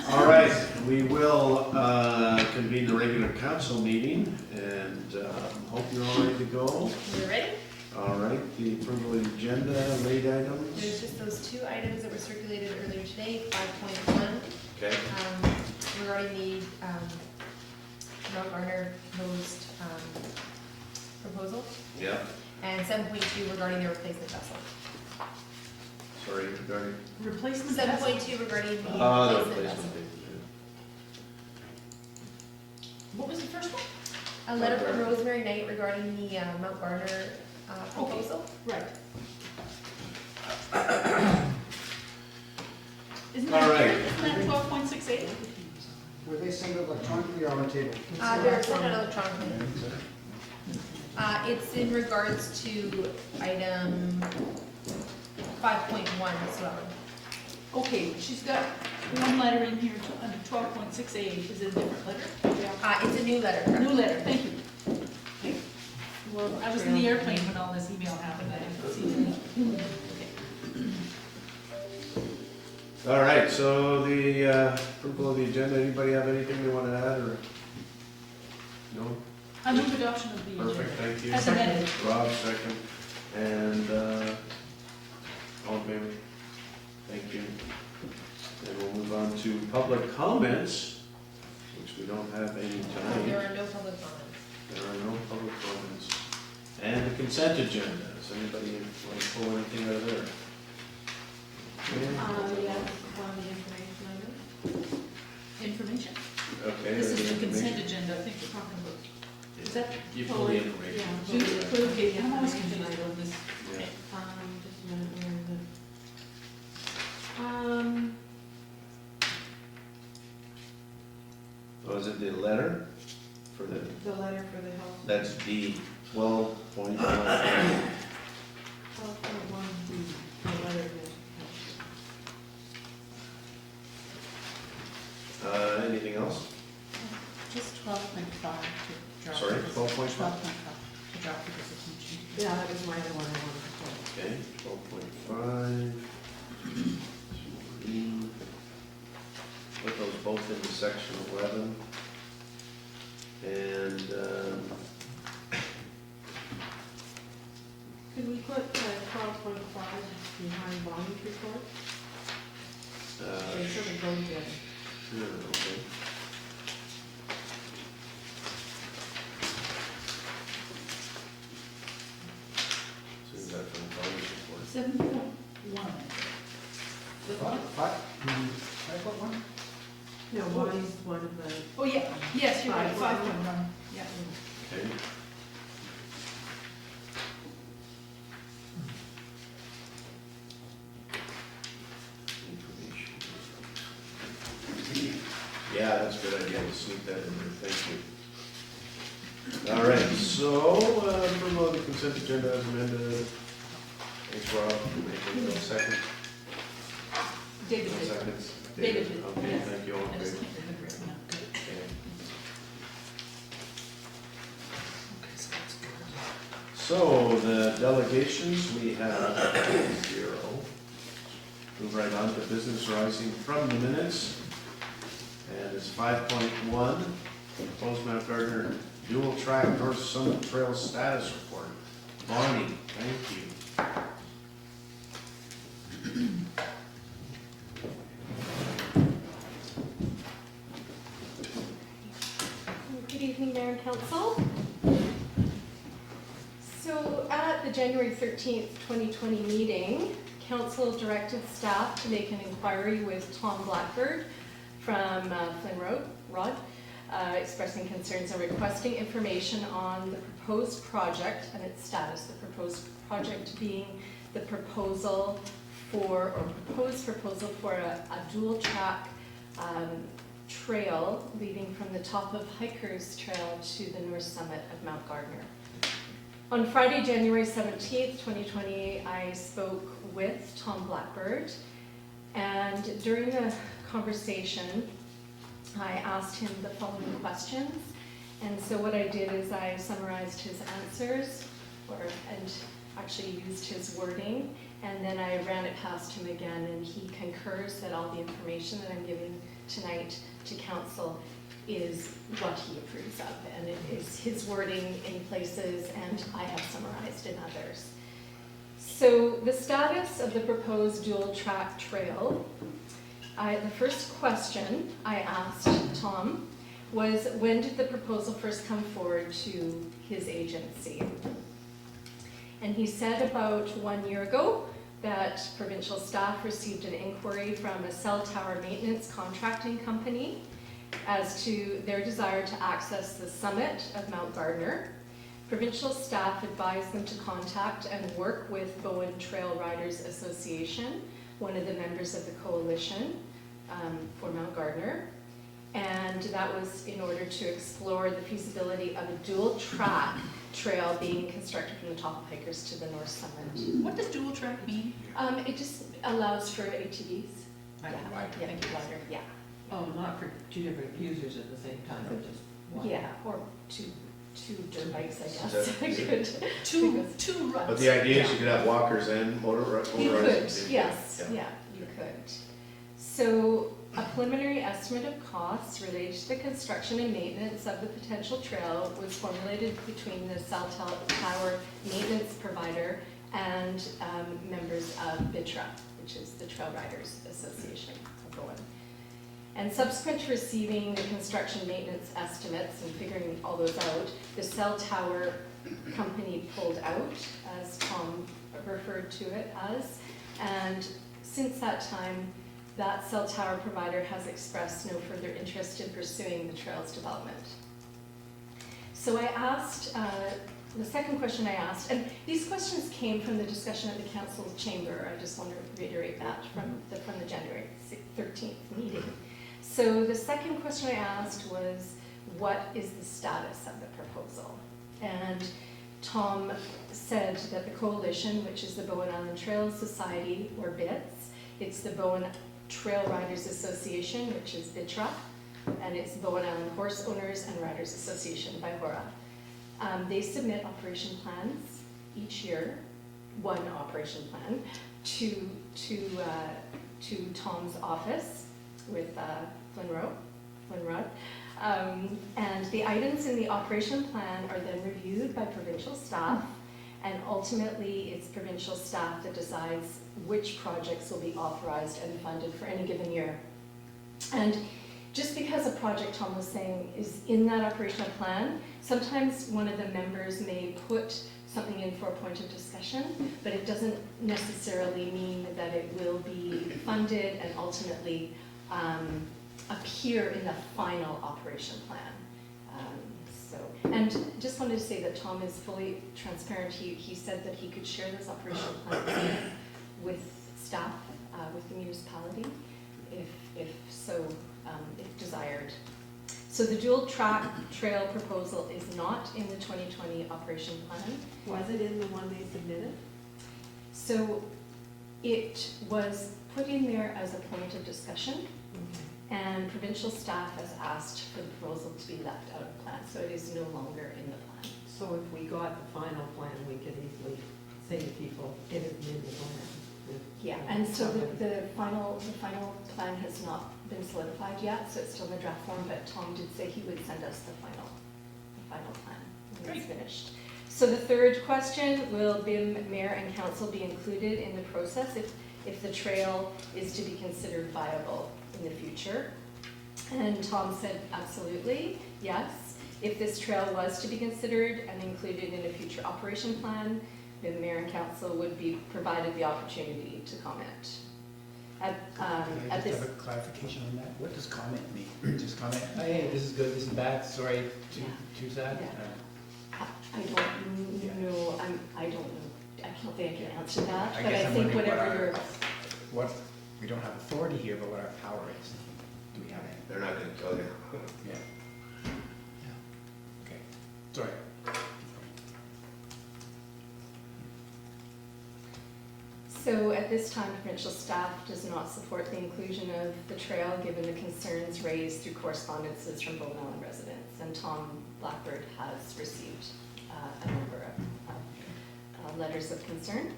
All right, we will convene the regular council meeting, and hope you're all ready to go. You're ready? All right, the approval of the agenda, late items. There's just those two items that were circulated earlier today, 5.1, Okay, regarding the Mount Garner proposed proposal, yeah, and 7.2 regarding the replacement vessel. sorry, regarding. Replacement vessel? 7.2 regarding the The replacement replacement vessel. date. What was the first one? A letter from Rosemary Knight regarding the Mount Garner proposal. Right. Isn't All right. that 12.68? Were they sent electronically or on the table? They're sent out electronically. It's in regards to item 5.1 as well. Okay, she's got one letter in here under 12.68. Is it a different letter? It's a new letter. New letter, thank you. Well, I was in the airplane when all this email happened, I didn't see it. All right, so the approval of the agenda, anybody have anything they want to add, or? No? I move adoption of the agenda. Perfect, thank you. As amended. Rob, second, and all in favor? Thank you. And we'll move on to public comments, which we don't have any There tonight. are no public comments. There are no public comments. And the consent agenda, does anybody want to pull anything out of there? Yes, one information item. Information. Okay. This is any the consent information? agenda, I think we're talking about. Is that? You pull the information. Okay, I'm always confused on this. Yeah. Just a minute, where is it? Was it the letter for the, The letter for the health. that's D 12.1. 12.1, the letter. Anything else? Just 12.5 to drop. Sorry, 12.5? 12.5 to drop the resignation. Yeah, that was my other one I wanted to put. Okay, 12.5. Put those both into section 11. And, Could we put 12.5 behind Bonnie's report? They sort of go together. sure, okay. So is that from Bonnie's report? 7.1. Five foot one? No, Bonnie's one of the, Oh, yeah, yes, you're right, 5.1. 5.1, yeah. Okay. Information. Yeah, that's a good idea, to sneak that in there, thank you. All right, so, approval of the consent agenda as amended. Thanks, Rob, making a second. David did. Seconds. David did, Okay, yes. thank you all. I just Okay. can't remember it now. Okay. So, the delegations, we have 0. Move right on to business arising from the minutes. And it's 5.1, proposed Mount Gardner dual track North Summit Trail status report. Bonnie, thank you. Good evening, Mayor and Council. So at the January 13th, 2020 meeting, Council directed staff to make an inquiry with Tom Blackbird from Flynn Rod, expressing concerns and requesting information on the proposed project and its status. The proposed project being the proposal for, or proposed proposal for a dual track trail leading from the top of Hikers Trail to the north summit of Mount Gardner. On Friday, January 17th, 2020, I spoke with Tom Blackbird, and during the conversation, I asked him the following questions. And so what I did is I summarized his answers, and actually used his wording, And then I ran it past him again, and he concurs that all the information that I'm giving tonight to council is what he approves of, and it is his wording in places, and I have summarized in others. So the status of the proposed dual track trail, the first question I asked Tom was, when did the proposal first come forward to his agency? And he said about 1 year ago that provincial staff received an inquiry from a cell tower maintenance contracting company as to their desire to access the summit of Mount Gardner. Provincial staff advised them to contact and work with Bowen Trail Riders Association, one of the members of the coalition for Mount Gardner. And that was in order to explore the feasibility of a dual track trail being constructed from the top of Hikers to the North Summit. What does dual track mean? It just allows for ATVs. Like Yeah, wider. yeah, wider, yeah. Oh, not for two different users at the same time, but just one. Yeah, or two dirt bikes, I guess. Is that- Two ruts. But the idea is you could have walkers and motorized. You could, vehicles. yes, Yeah. yeah, you could. So a preliminary estimate of costs related to the construction and maintenance of the potential trail was formulated between the cell tower maintenance provider and members of BITRA, which is the Trail Riders Association of Bowen. And subsequent to receiving the construction maintenance estimates and figuring all those out, the cell tower company pulled out, as Tom referred to it as. And since that time, that cell tower provider has expressed no further interest in pursuing the trail's development. So I asked, the second question I asked, and these questions came from the discussion at the council's chamber. I just want to reiterate that from the January 13th meeting. So the second question I asked was, what is the status of the proposal? And Tom said that the coalition, which is the Bowen Island Trails Society, or BITS, it's the Bowen Trail Riders Association, which is BITRA, and it's Bowen Island Horse Owners and Riders Association, BYLAWS. They submit operation plans each year, one operation plan, to Tom's office with Flynn Rudd. And the items in the operation plan are then reviewed by provincial staff, and ultimately it's provincial staff that decides which projects will be authorized and funded for any given year. And just because a project, Tom was saying, is in that operational plan, sometimes one of the members may put something in for a point of discussion, but it doesn't necessarily mean that it will be funded and ultimately appear in the final operation plan. And just wanted to say that Tom is fully transparent. He said that he could share those operational plans with staff, with the municipality, if desired. So the dual track trail proposal is not in the 2020 operation plan. Was it in the one they submitted? So it was put in there as a point of discussion, and provincial staff has asked for the proposal to be left out of the plan, so it is no longer in the plan. So if we got the final plan, we could easily say to people, it is in the plan. Yeah, and so the final plan has not been solidified yet, so it's still in the draft form, but Tom did say he would send us the final plan when it's finished. So the third question, will BIM, Mayor, and Council be included in the process if the trail is to be considered viable in the future? And Tom said absolutely, yes. If this trail was to be considered and included in a future operation plan, then the Mayor and Council would be provided the opportunity to comment. Can I just have a clarification on that? What does comment mean? Just comment, oh, hey, this is good, this is bad, sorry, too sad? Yeah. I don't know, I don't know, I don't think I can answer that, I but guess I I'm think wondering whatever you're, we don't have authority here, but what our power is. Do we have any? They're not gonna tell you. Yeah. Okay, sorry. so at this time, provincial staff does not support the inclusion of the trail, given the concerns raised through correspondences from Bowen Island residents, and Tom Blackbird has received a number of letters of concern.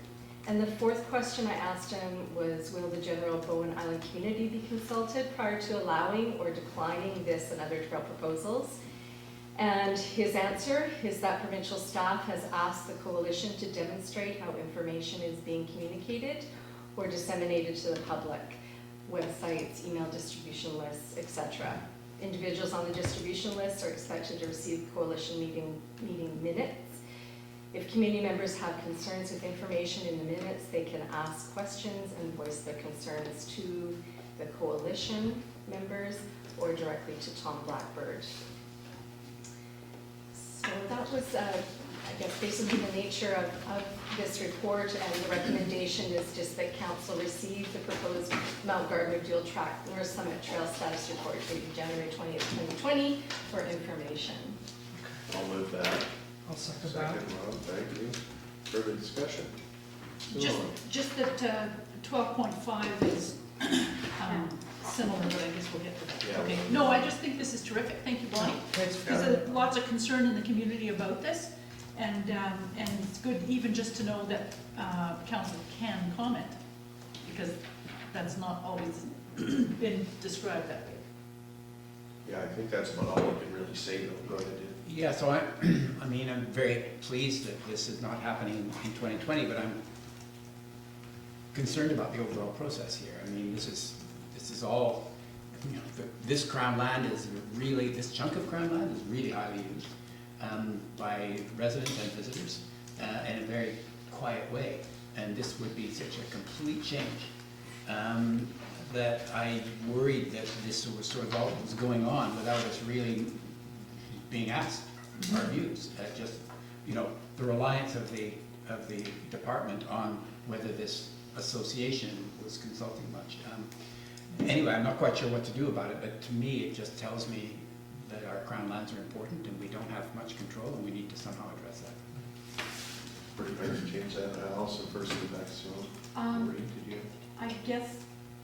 And the fourth question I asked him was, will the general Bowen Island community be consulted prior to allowing or declining this and other trail proposals? And his answer is that provincial staff has asked the coalition to demonstrate how information is being communicated or disseminated to the public, websites, email distribution lists, etc. Individuals on the distribution list are expected to receive coalition meeting minutes. If community members have concerns with information in the minutes, they can ask questions and voice their concerns to the coalition members or directly to Tom Blackbird. So that was, I guess, basically the nature of this report, and the recommendation is just that council receive the proposed Mount Gardner dual track North Summit Trail status report dated January 20th, 2020 for information. I'll move that. I'll second Second, Rob, thank you. Further discussion? Just that 12.5 is similar, but I guess we'll get to that. Yeah. Okay. No, I just think this is terrific. Thank you, Bonnie. There's lots of concern in the community about this, and it's good even just to know that council can comment, because that's not always been described that way. Yeah, I think that's about all we can really say, though. Go ahead. Yeah, so I mean, I'm very pleased that this is not happening in 2020, but I'm concerned about the overall process here. I mean, this is all, you know, this Crown land is really, this chunk of Crown land is really highly used by residents and visitors in a very quiet way. And this would be such a complete change that I worried that this was sort of all that was going on without us really being asked our views. Just, you know, the reliance of the department on whether this association was consulting much. Anyway, I'm not quite sure what to do about it, but to me, it just tells me that our Crown lands are important and we don't have much control, and we need to somehow address that. Pretty quick to change that. Also, firstly, back to Maureen, did you? I guess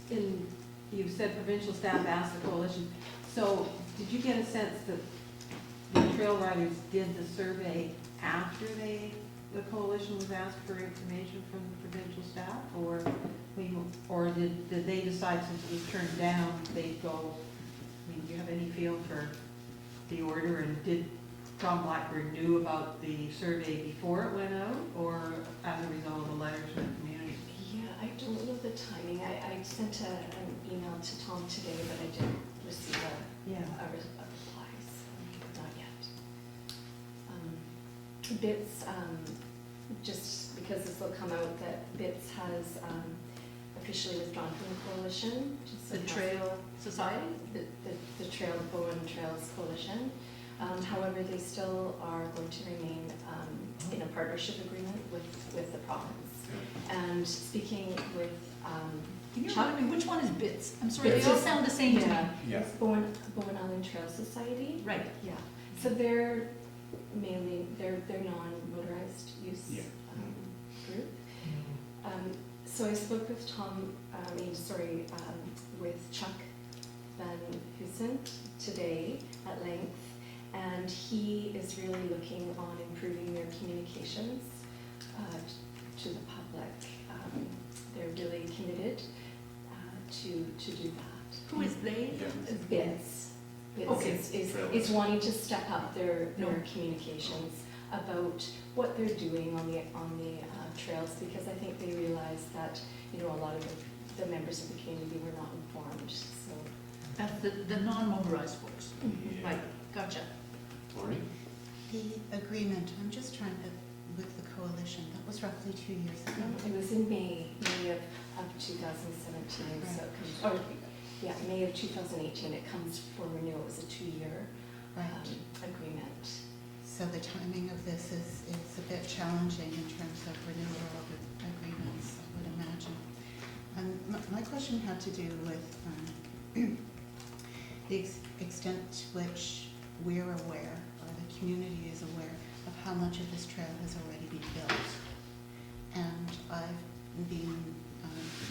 you said provincial staff asked the coalition, so did you get a sense that the trail riders did the survey after the coalition was asked for information from the provincial staff, or did they decide, since it was turned down, they'd go? I mean, do you have any feel for the order, and did Tom Blackbird knew about the survey before it went out, or as a result of the letters from the community? Yeah, I don't know the timing. I sent an email to Tom today, but I didn't receive a reply, so not yet. BITS, just because this will come out, that BITS has officially withdrawn from the coalition. Just so The Trail Society? The Trail, Bowen Trails Coalition. However, they still are going to remain in a partnership agreement with the province. And speaking with Can you Chuck, remind me, which one is BITS? I'm sorry, they BITS all is- sound the same to me. Yeah. it's Bowen Island Trail Society. Right. Yeah, so they're mainly, they're non-motorized use Yeah. group. So I spoke with with Chuck Van Husent today at length, and he is really looking on improving their communications to the public. They're really committed to do that. Who is they? BITS. Okay. Is wanting to step up their No. communications about what they're doing on the trails, because I think they realize that, you know, a lot of the members of the community were not informed, so. That's the non-motorized folks. Yeah. Right, gotcha. Maureen? The agreement, I'm just trying to, with the coalition, that was roughly 2 years ago. It was in May of 2017, so it comes, or, yeah, May of 2018, it comes for renewal. It was a 2-year Right. agreement. So the timing of this is a bit challenging in terms of renewal of agreements, I would imagine. And my question had to do with the extent to which we're aware, or the community is aware, of how much of this trail has already been built. And I've been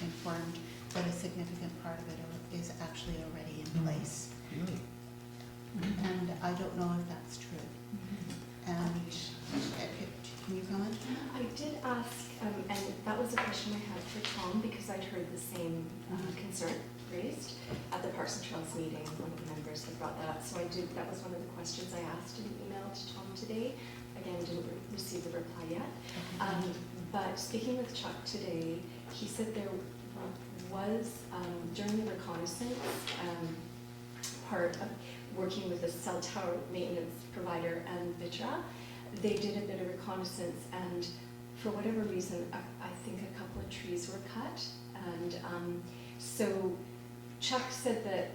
informed that a significant part of it is actually already in place. Really? And I don't know if that's true. And Can you comment? I did ask, and that was a question I had for Tom, because I'd heard the same concern raised at the Parks and Trails meeting. One of the members had brought that up, so that was one of the questions I asked in an email to Tom today. Again, didn't receive the reply yet. But speaking with Chuck today, he said there was, during the reconnaissance, part of working with the cell tower maintenance provider and Vitra, they did a bit of reconnaissance, and for whatever reason, I think a couple of trees were cut. And so Chuck said that,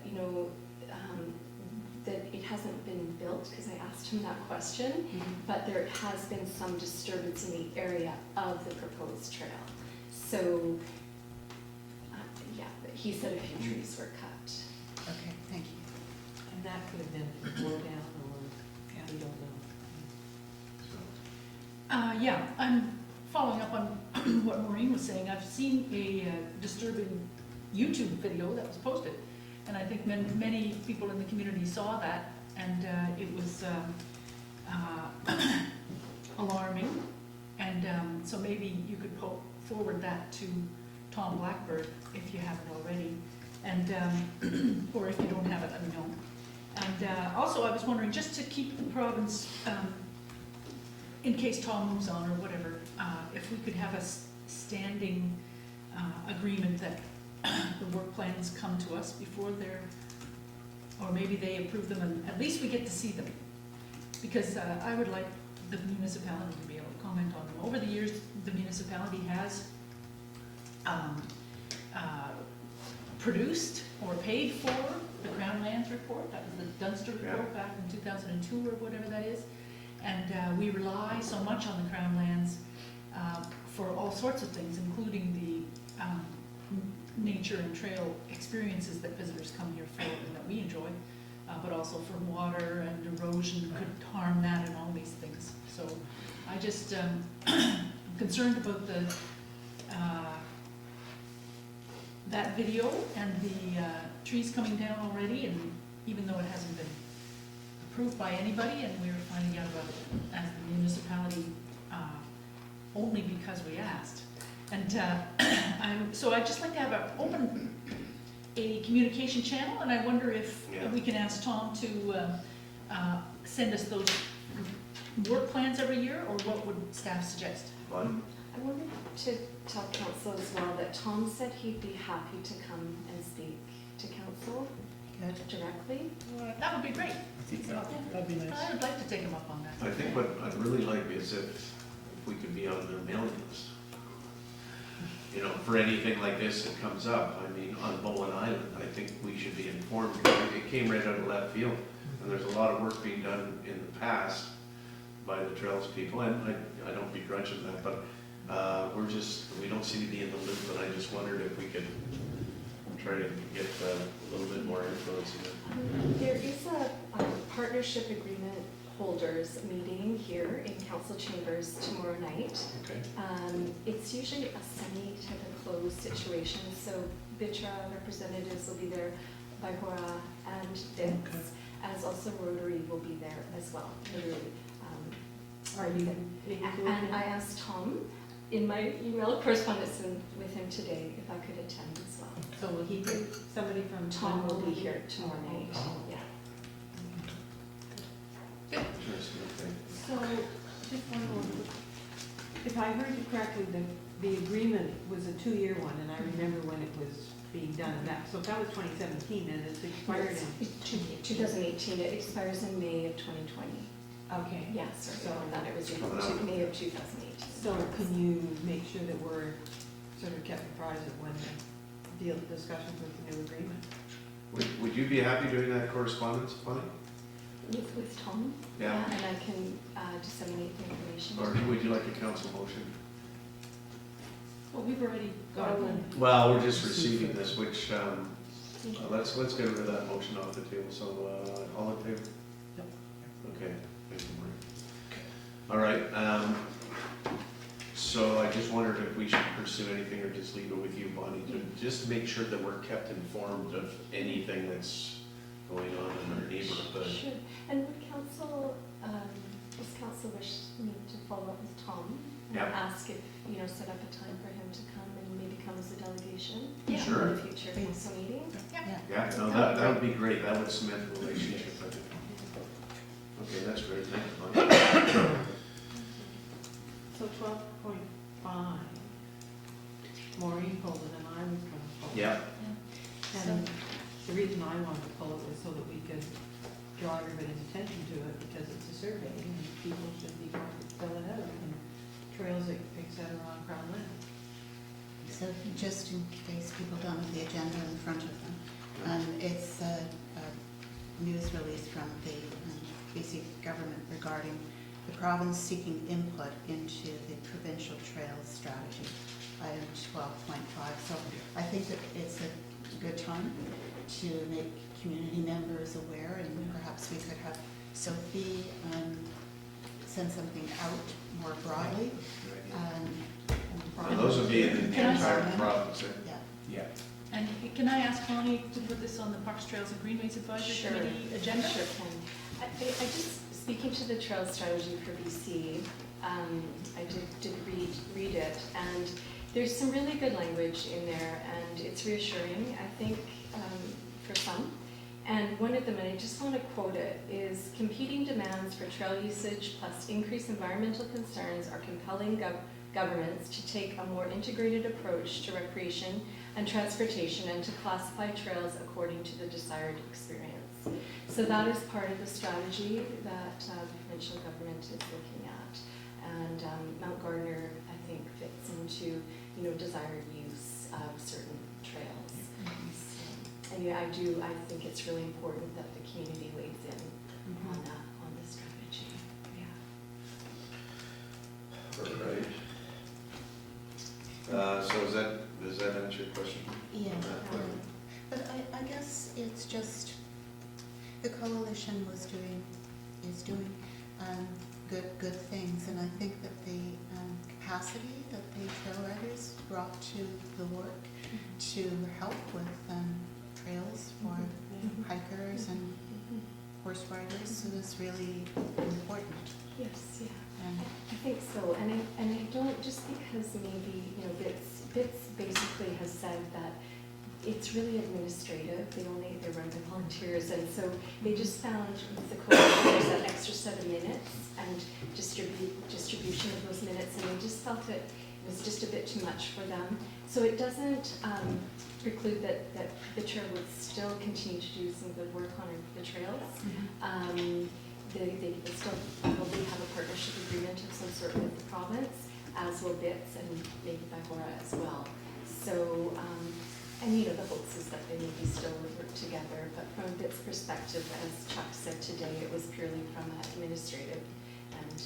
that it hasn't been built, because I asked him that question, but there has been some disturbance in the area of the proposed trail. So, yeah, but he said a few trees were cut. Okay, thank you. And that could have been blown down, or we don't know. Yeah, I'm following up on what Maureen was saying. I've seen a disturbing YouTube video that was posted, and I think many people in the community saw that, and it was alarming. And so maybe you could forward that to Tom Blackbird if you haven't already, and or if you don't have it, let me know. And also, I was wondering, just to keep the province, in case Tom moves on or whatever, if we could have a standing agreement that the work plans come to us before they're, or maybe they approve them, and at least we get to see them. Because I would like the municipality to be able to comment on them. Over the years, the municipality has produced or paid for the Crown Lands report. That was the Dunster report back in 2002 or whatever that is. And we rely so much on the Crown Lands for all sorts of things, including the nature and trail experiences that visitors come here for and that we enjoy, but also for water and erosion could harm that and all these things. So I just am concerned about the that video and the trees coming down already, and even though it hasn't been approved by anybody, and we were finding out about it as the municipality only because we asked. And so I'd just like to have a communication channel, and I wonder if we can ask Tom to send us those work plans every year, or what would staff suggest? I wanted to tell council as well that Tom said he'd be happy to come and speak to council directly. That would be great. That'd be nice. I would like to take him up on that. I think what I'd really like is if we could be on their mailing list. For anything like this that comes up, I mean, on Bowen Island, I think we should be informed, because it came right out of left field. And there's a lot of work being done in the past by the trails people, and I don't begrudge them that, but we don't seem to be in the loop, and I just wondered if we could try to get a little bit more influence in it. There is a partnership agreement holders meeting here in council chambers tomorrow night. Okay. It's usually a semi-type of closed situation, so Vitra representatives will be there, Bylaws and Dix, as also Rotary will be there as well. Are you? And I asked Tom in my email correspondence with him today if I could attend as well. So will he take somebody from? Tom will be here tomorrow night, yeah. Interesting, okay. So, just one more. If I heard you correctly, the agreement was a 2-year one, and I remember when it was being done, and that, so if that was 2017, then it's expired in? 2018, it expires in May of 2020. Okay. Yes, so that it was in May of 2018. So can you make sure that we're sort of kept apprised of when the deal discussions with the new agreement? Would you be happy doing that correspondence, Bonnie? With Tom? Yeah. And I can disseminate the information. Or would you like a council motion? Well, we've already got one. Well, we're just receiving this, which, let's get rid of that motion off the table, so, all in favor? Yep. Okay, thank you, Maureen. All right, so I just wondered if we should pursue anything, or just leave it with you, Bonnie, to just make sure that we're kept informed of anything that's going on in our neighborhood. Sure. And would council Does council wish me to follow up with Tom? And Yeah. ask if, set up a time for him to come and maybe come as a delegation? Yeah. Sure. In the future council meeting? Yeah, no, that would be great, that would cement the relationship, I think. Okay, that's great, thank you, Bonnie. So 12.5, Maureen pulled it and I was going to pull it. Yeah, And the reason I wanted to pull it was so that we could draw everybody's attention to it, because it's a survey and people should be able to fill it out, and trails, et cetera, on Crown land. So just in case people don't have the agenda in front of them, it's a news release from the BC government regarding the province seeking input into the provincial trails strategy, item 12.5. So I think that it's a good time to make community members aware, and perhaps we could have Sophie send something out more broadly. and those would be in the Can I- entire province, eh? Yeah. Yeah. And can I ask Bonnie to put this on the Parks, Trails and Greenways Advisory Sure. Committee agenda? Sure can. I just, speaking to the trail strategy for BC, I did read it, and there's some really good language in there, and it's reassuring, I think, for some. And one of them, and I just want to quote it, is competing demands for trail usage plus increased environmental concerns are compelling governments to take a more integrated approach to recreation and transportation, and to classify trails according to the desired experience. So that is part of the strategy that the provincial government is looking at. And Mount Gardner, I think, fits into, desired use of certain trails. So, and yeah, I think it's really important that the community weighs in on that, on the strategy. Yeah. All right. So does that answer your question? Yeah, but I guess it's just, the coalition is doing good things, and I think that the capacity that the trail riders brought to the work to help with trails for hikers and horse riders is really important. Yes, yeah. And I think so, and I don't, just because maybe, BITS basically has said that it's really administrative, they run by volunteers, and so they just found with the coalition there's that extra set of minutes and distribution of those minutes, and they just felt it was just a bit too much for them. So it doesn't preclude that the chair would still continue to do some good work on the trails. They still probably have a partnership agreement of some sort with the province, as will BITS and maybe Bagora as well. So, and the hopes is that they maybe still would work together, but from BITS perspective, as Chuck said today, it was purely from administrative and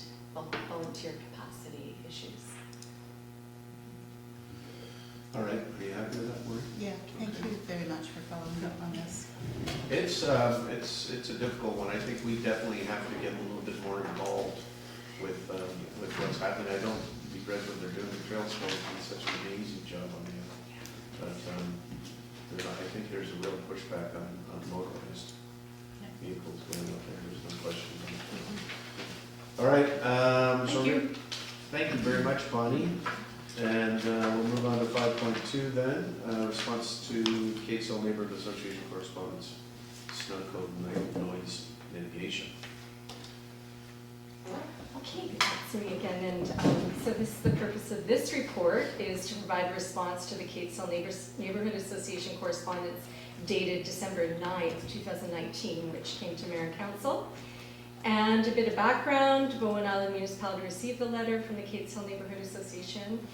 volunteer capacity issues. All right, are you happy with that, Maureen? yeah, thank you very much for following up on this. It's a difficult one. I think we definitely have to get a little bit more involved with what's happening. I don't begrudge what they're doing. The trail squad did such an amazing job on it. But I think there's a real pushback on motorized vehicles going up there. There's no question about it. All right, thank you very much, Bonnie. And we'll move on to 5.2 then, response to Catesville Neighborhood Association correspondence, snow code and noise mitigation. Okay, that's me again, and so the purpose of this report is to provide a response to the Catesville Neighborhood Association correspondence dated December 9th, 2019, which came to Mayor and Council. And a bit of background, Bowen Island Municipality received a letter from the Catesville Neighborhood Association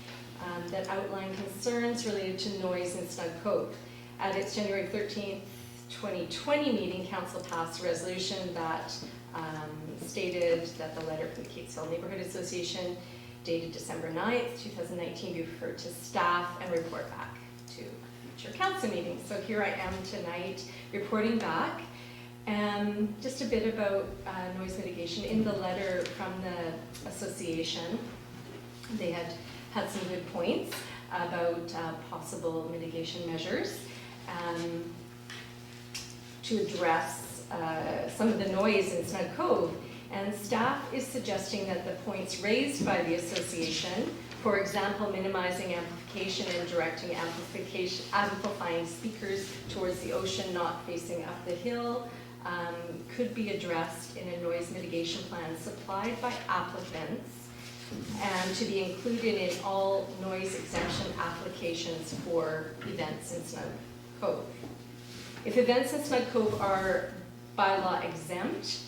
that outlined concerns related to noise in Snug Cove. At its January 13th, 2020 meeting, Council passed a resolution that stated that the letter from the Catesville Neighborhood Association dated December 9th, 2019 be referred to staff and report back to future council meetings. So here I am tonight reporting back. Just a bit about noise mitigation. In the letter from the association, they had some good points about possible mitigation measures to address some of the noise in Snug Cove. And staff is suggesting that the points raised by the association, for example, minimizing amplification and directing amplifying speakers towards the ocean, not facing up the hill, could be addressed in a noise mitigation plan supplied by applicants and to be included in all noise exemption applications for events in Snug Cove. If events in Snug Cove are bylaw exempt,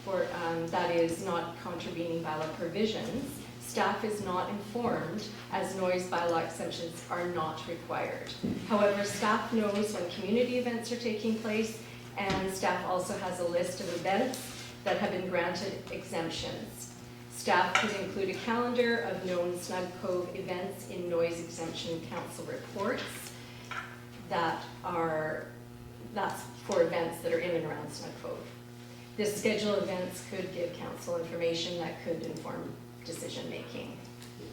or that is not contravening bylaw provisions, staff is not informed as noise bylaw exemptions are not required. However, staff knows when community events are taking place, and staff also has a list of events that have been granted exemptions. Staff could include a calendar of known Snug Cove events in noise exemption council reports that's for events that are in and around Snug Cove. This schedule of events could give council information that could inform decision-making.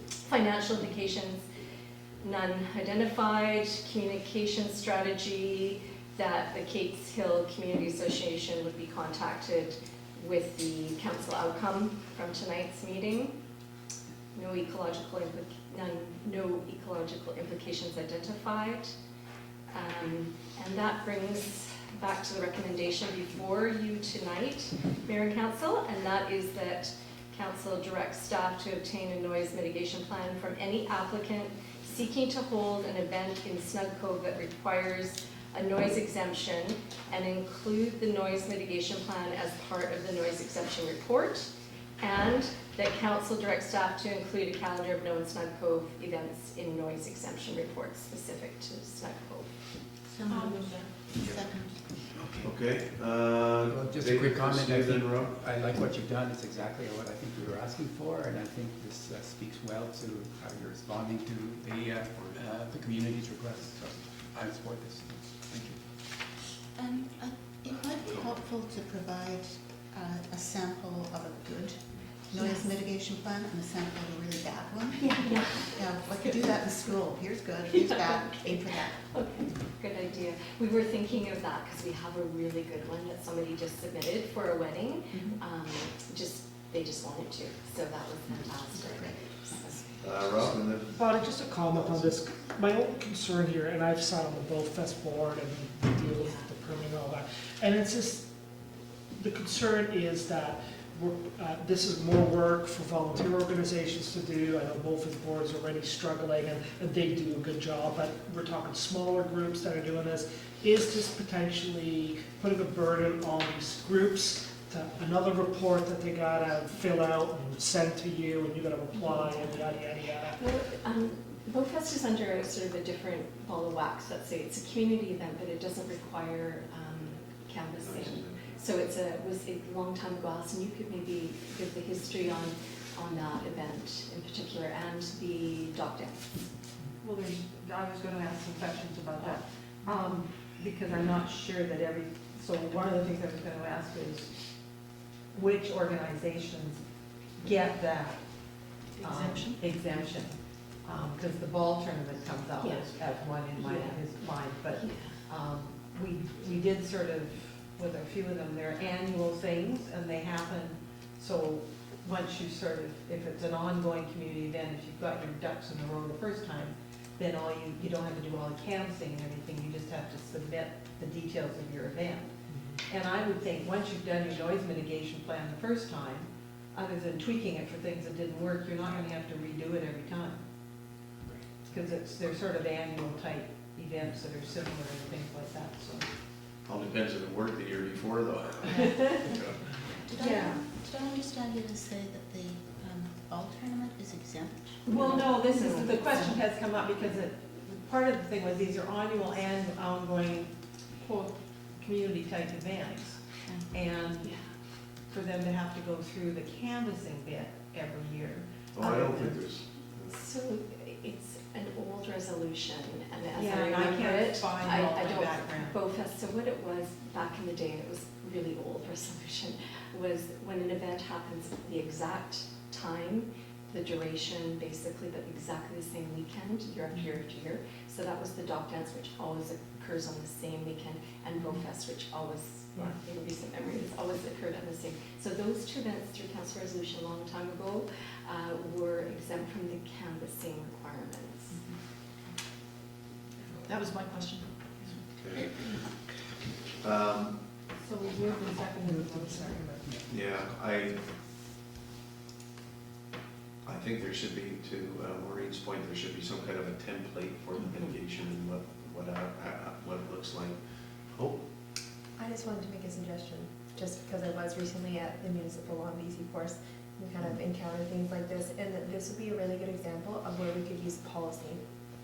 Financial implications, none identified. Communication strategy, that the Cates Hill Community Association would be contacted with the council outcome from tonight's meeting. No ecological implications identified. And that brings back to the recommendation before you tonight, Mayor and Council, and that is that Council directs staff to obtain a noise mitigation plan from any applicant seeking to hold an event in Snug Cove that requires a noise exemption and include the noise mitigation plan as part of the noise exemption report, and that council directs staff to include a calendar of known Snug Cove events in noise exemption reports specific to Snug Cove. So moved. Second. Okay. Just a quick comment, I David, think, Rob? I like what you've done, it's exactly what I think we were asking for, and I think this speaks well to how you're responding to the community's requests, so I support this. Thank you. And it might be helpful to provide a sample of a good noise mitigation plan and a sample of a really bad one. Yeah, like you do that in school. Here's good, here's bad, aim for that. Okay, good idea. We were thinking of that because we have a really good one that somebody just submitted for a wedding. They just wanted to, so that was fantastic. Rob, and then Bonnie, just a comment on this. My own concern here, and I've sat on the Bowfest board and deal with the permit and all that, and it's just, the concern is that this is more work for volunteer organizations to do. I know both of the boards are already struggling and they do a good job, but we're talking smaller groups that are doing this. Is this potentially putting a burden on these groups to another report that they gotta fill out and send to you and you gotta reply and yada, yada, yada? Well, Bowfest is under sort of a different ball of wax. Let's say it's a community event, but it doesn't require canvassing. So was a long time ago, Alison, you could maybe give the history on that event in particular and the dog dance. Well, I was going to ask some questions about that, because I'm not sure that so one of the things I was going to ask is which organizations get that exemption? Because the ball tournament comes out as one in his mind, but we did sort of, with a few of them, they're annual things and they happen, so once you sort of, if it's an ongoing community event, if you've got your ducks in a row the first time, then you don't have to do all the canvassing and everything, you just have to submit the details of your event. And I would think, once you've done your noise mitigation plan the first time, other than tweaking it for things that didn't work, you're not gonna have to redo it every time. Because they're sort of annual type events that are similar and things like that, so. all depends if it worked the year before, though. Did I understand you to say that the ball tournament is exempt? Well, no, the question has come up because part of the thing was these are annual and ongoing, quote, community type events. And for them to have to go through the canvassing bit every year. Oh, I don't think there's. So it's an old resolution, and as Yeah, I and I remember can't it, find I all the don't, background. Bowfest, so what it was back in the day, and it was really old resolution, was when an event happens, the exact time, the duration basically, but exactly the same weekend, year after year after year. So that was the Dock Dance, which always occurs on the same weekend, and BowFest, which always, or it'll be some memory, it's always occurred on the same. So those two events through council resolution a long time ago were exempt from the canvassing requirements. That was my question. Okay. So we moved and seconded. Yeah, I think there should be, to Maureen's point, there should be some kind of a template for the mitigation and what it looks like. Oh, I just wanted to make a suggestion, just because I was recently at the municipal law BC course, we kind of encounter things like this, and that this would be a really good example of where we could use policy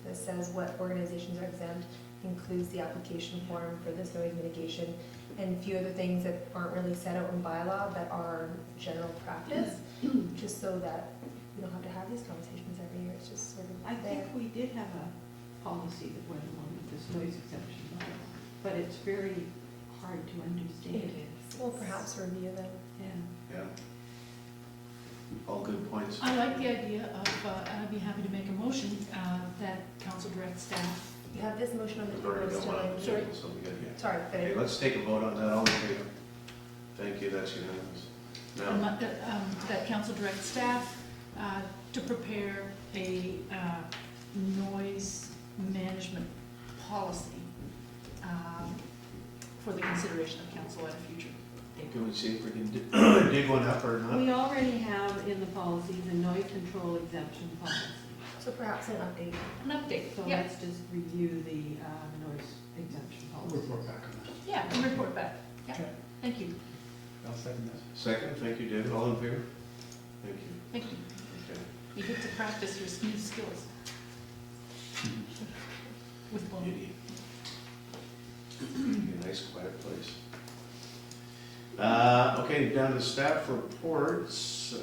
that says what organizations are exempt, includes the application form for this noise mitigation, and a few other things that aren't really set out in bylaw, but are general practice, just so that we don't have to have these conversations every year, it's just sort of I there. think we did have a policy that went along with this noise exemption, but it's very hard to understand. It is. We'll perhaps review them. Yeah. yeah. All good points. I like the idea of, I'd be happy to make a motion that council direct staff. You have this motion on the We've table, already got one on the sorry, table, so we got, yeah. sorry, but Okay, let's take a vote on that, all in favor? Thank you, that's unanimous. Now, That council direct staff to prepare a noise management policy for the consideration of council at a future date. can we see if we can dig one up or not? We already have in the policies a noise control exemption policy. so perhaps an update. An update, So yeah, let's just review the noise exemption policy. Report back on that. yeah, and report back, yeah, Okay. thank you, I'll second that. Second, thank you, David, all in favor? Thank you. thank you. Okay. You get to practice your new skills with Bowen. Beauty. Be a nice quiet place. Okay, down to staff reports.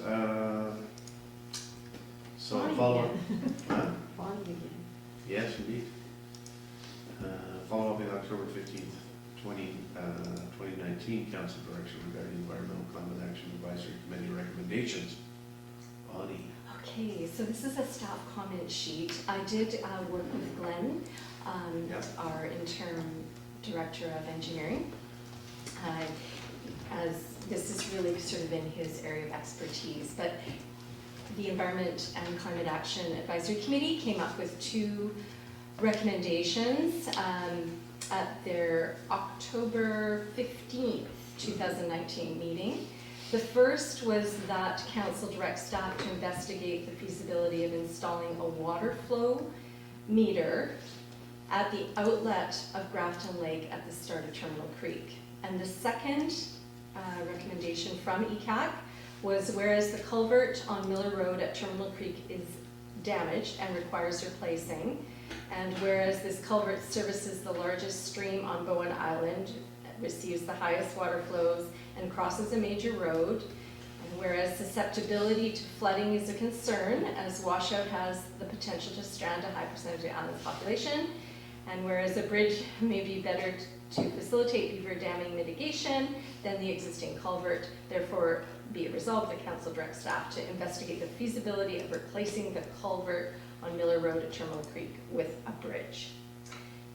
So Bonnie follow up. again. Bonnie again. Yes, indeed. Follow up in October 15th, 2019 council direction regarding environmental climate action advisory committee recommendations. Bonnie. Okay, so this is a staff comment sheet. I did work with Glenn, Yep. our interim director of engineering. As this is really sort of in his area of expertise, but the Environment and Climate Action Advisory Committee came up with two recommendations at their October 15th, 2019 meeting. The first was that council direct staff to investigate the feasibility of installing a water flow meter at the outlet of Grafton Lake at the start of Terminal Creek. And the second recommendation from ECAC was whereas the culvert on Miller Road at Terminal Creek is damaged and requires replacing, and whereas this culvert services the largest stream on Bowen Island, receives the highest water flows, and crosses a major road, and whereas susceptibility to flooding is a concern, as washout has the potential to strand a high percentage of the island's population, and whereas a bridge may be better to facilitate beaver damming mitigation than the existing culvert, therefore be it resolved that council direct staff to investigate the feasibility of replacing the culvert on Miller Road at Terminal Creek with a bridge.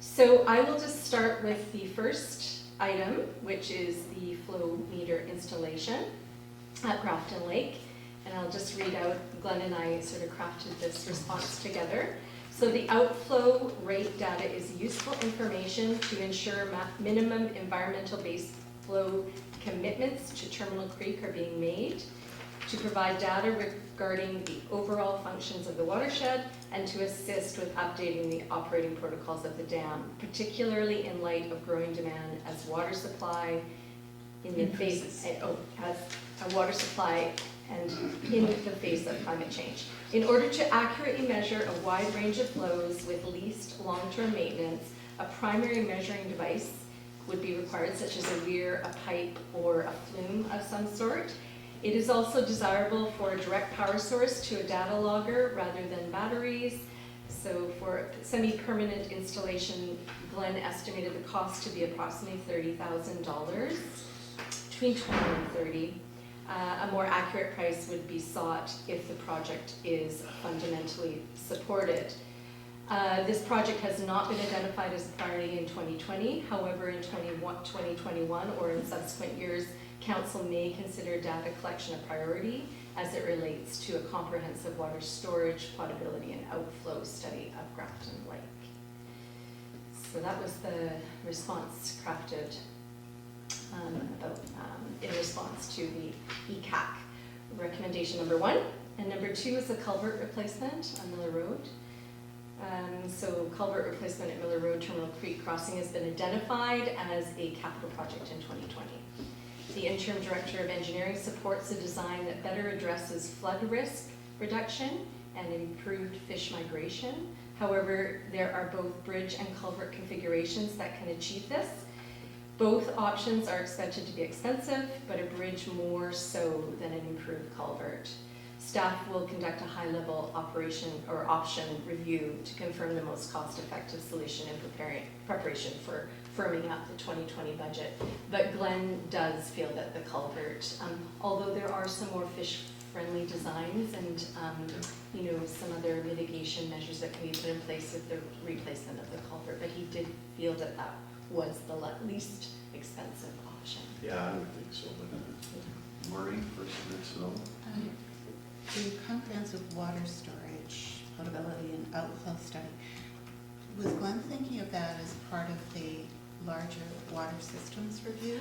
So I will just start with the first item, which is the flow meter installation at Grafton Lake. And I'll just read out, Glenn and I sort of crafted this response together. So the outflow rate data is useful information to ensure minimum environmental base flow commitments to Terminal Creek are being made, to provide data regarding the overall functions of the watershed, and to assist with updating the operating protocols of the dam, particularly in light of growing demand as water supply in the face, as a water supply and in the face of climate change. In order to accurately measure a wide range of flows with least long-term maintenance, a primary measuring device would be required, such as a weir, a pipe, or a flume of some sort. It is also desirable for a direct power source to a data logger rather than batteries. So for semi-permanent installation, Glenn estimated the cost to be approximately $30,000, between 20 and 30. A more accurate price would be sought if the project is fundamentally supported. This project has not been identified as a priority in 2020. However, in 2021 or in subsequent years, Council may consider data collection a priority as it relates to a comprehensive water storage, potability, and outflow study of Grafton Lake. So that was the response crafted in response to the ECAC. Recommendation number 1. And number 2 is the culvert replacement on Miller Road. So culvert replacement at Miller Road Terminal Creek Crossing has been identified as a capital project in 2020. The interim director of engineering supports a design that better addresses flood risk reduction and improved fish migration. However, there are both bridge and culvert configurations that can achieve this. Both options are expected to be expensive, but a bridge more so than an improved culvert. Staff will conduct a high-level operation or option review to confirm the most cost-effective solution in preparation for firming up the 2020 budget. But Glenn does feel that the culvert, although there are some more fish-friendly designs and some other mitigation measures that can be put in place with the replacement of the culvert, but he did feel that that was the least expensive option. Yeah, I would think so, but Maureen, first minutes though. The comprehensive water storage, potability and outflow study, was Glenn thinking of that as part of the larger water systems review?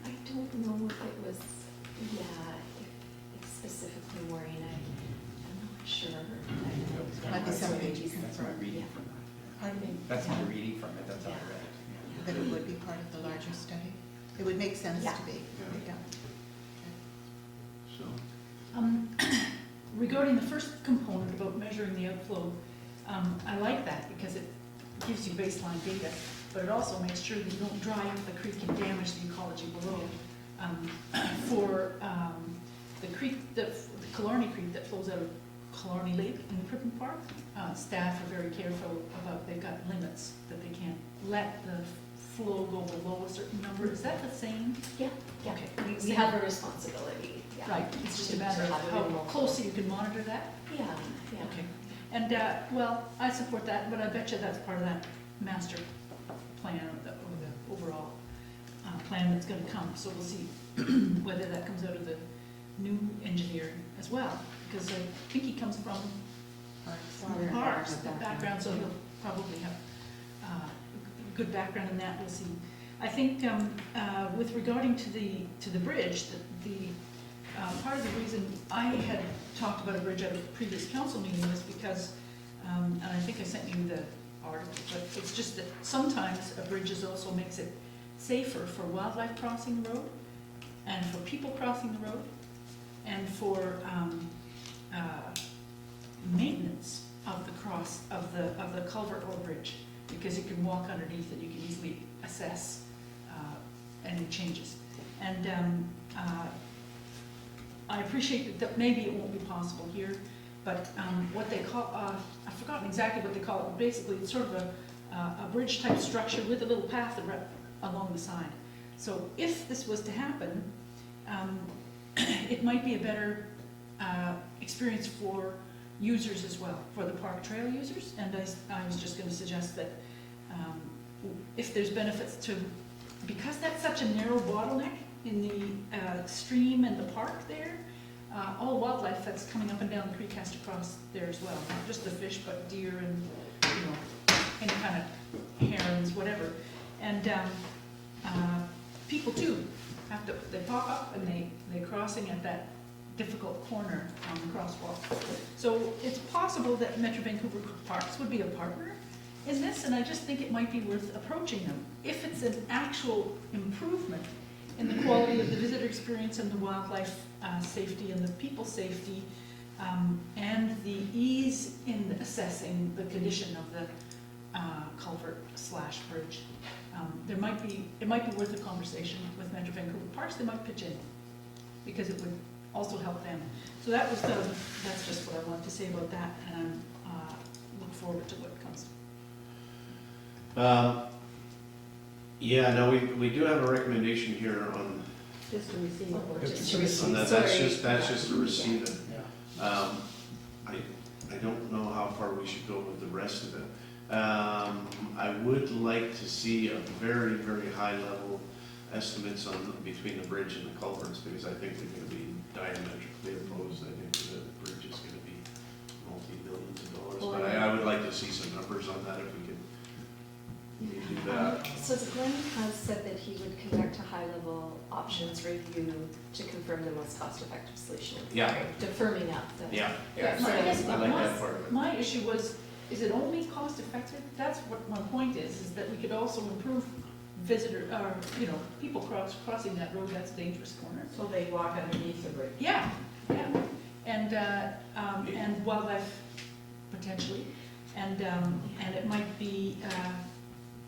I don't know if it was, if specifically Maureen, I'm not sure. Might be something you to confirm. Reading from that. Pardon me? That's my reading from it, that's all I read. That it would be part of the larger study? It would make sense Yeah. to be. Yeah. So, Regarding the first component about measuring the outflow, I like that because it gives you baseline data, but it also makes sure that you don't dry up the creek and damage the ecology below. For the creek, the Killarney Creek that flows out of Killarney Lake in the Crippen Park, staff are very careful about, they've got limits that they can't let the flow go below a certain number. Is that the same? Yeah. Okay. We have a responsibility. Yeah. Right, it's just a matter of how closely you can monitor that? Yeah. Okay, and, well, I support that, but I bet you that's part of that master plan or the overall plan that's gonna come. So we'll see whether that comes out of the new engineering as well, because I think he comes from parks, the background, so he'll probably have good background in that, we'll see. I think with regarding to the bridge, the part of the reason I had talked about a bridge at a previous council meeting was because, and I think I sent you the article, but it's just that sometimes a bridge also makes it safer for wildlife crossing the road, and for people crossing the road, and for maintenance of the culvert or bridge, because you can walk underneath and you can easily assess any changes. And I appreciate that maybe it won't be possible here, but what they call, I've forgotten exactly what they call it, but basically it's sort of a bridge type structure with a little path along the side. So if this was to happen, it might be a better experience for users as well, for the park trail users. And I was just going to suggest that if there's benefits to, because that's such a narrow bottleneck in the stream and the park there, all wildlife that's coming up and down the creek has to cross there as well. Not just the fish, but deer and, any kind of herons, whatever. And people too have to, they pop up and they're crossing at that difficult corner on the crosswalk. So it's possible that Metro Vancouver Parks would be a partner in this, and I just think it might be worth approaching them. If it's an actual improvement in the quality of the visitor experience and the wildlife safety and the people safety, and the ease in assessing the condition of the culvert/bridge, it might be worth a conversation with Metro Vancouver Parks. They might pitch in, because it would also help them. So that's just what I wanted to say about that, and I look forward to what comes. Yeah, no, we do have a recommendation here on Just to receive. Or It's just to to receive. And receive, that's sorry. just to receive it. Yeah. I don't know how far we should go with the rest of it. I would like to see a very, very high level estimates on, between the bridge and the culverts, because I think they're gonna be diametrically opposed. I think the bridge is gonna be multi-millions of dollars, but I would like to see some numbers on that if we could maybe do that. So Glenn has said that he would conduct a high-level options review to confirm the most cost-effective solution. Yeah. To firming up the. Yeah, Yeah, My- I guess I like that part of it. my issue was, is it only cost effective? That's what my point is that we could also improve visitor, or, you know, people crossing that road, that's a dangerous corner. So they walk underneath the bridge. Yeah, yeah, and wildlife potentially, and it might be,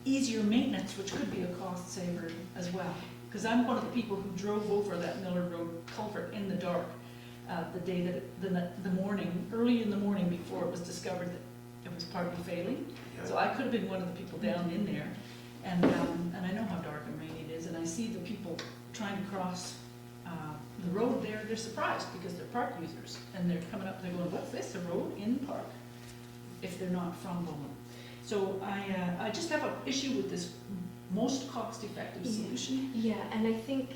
easier maintenance, which could be a cost saver as well. Because I'm one of the people who drove over that Miller Road culvert in the dark, the day that, the morning, early in the morning before it was discovered that it was partly failing. So I could have been one of the people down in there, and I know how dark and rainy it is, and I see the people trying to cross the road there, they're surprised because they're park users, and they're coming up, they're going, what's this, a road in the park? If they're not from Bowen. So I just have an issue with this most cost-effective solution. Yeah, and I think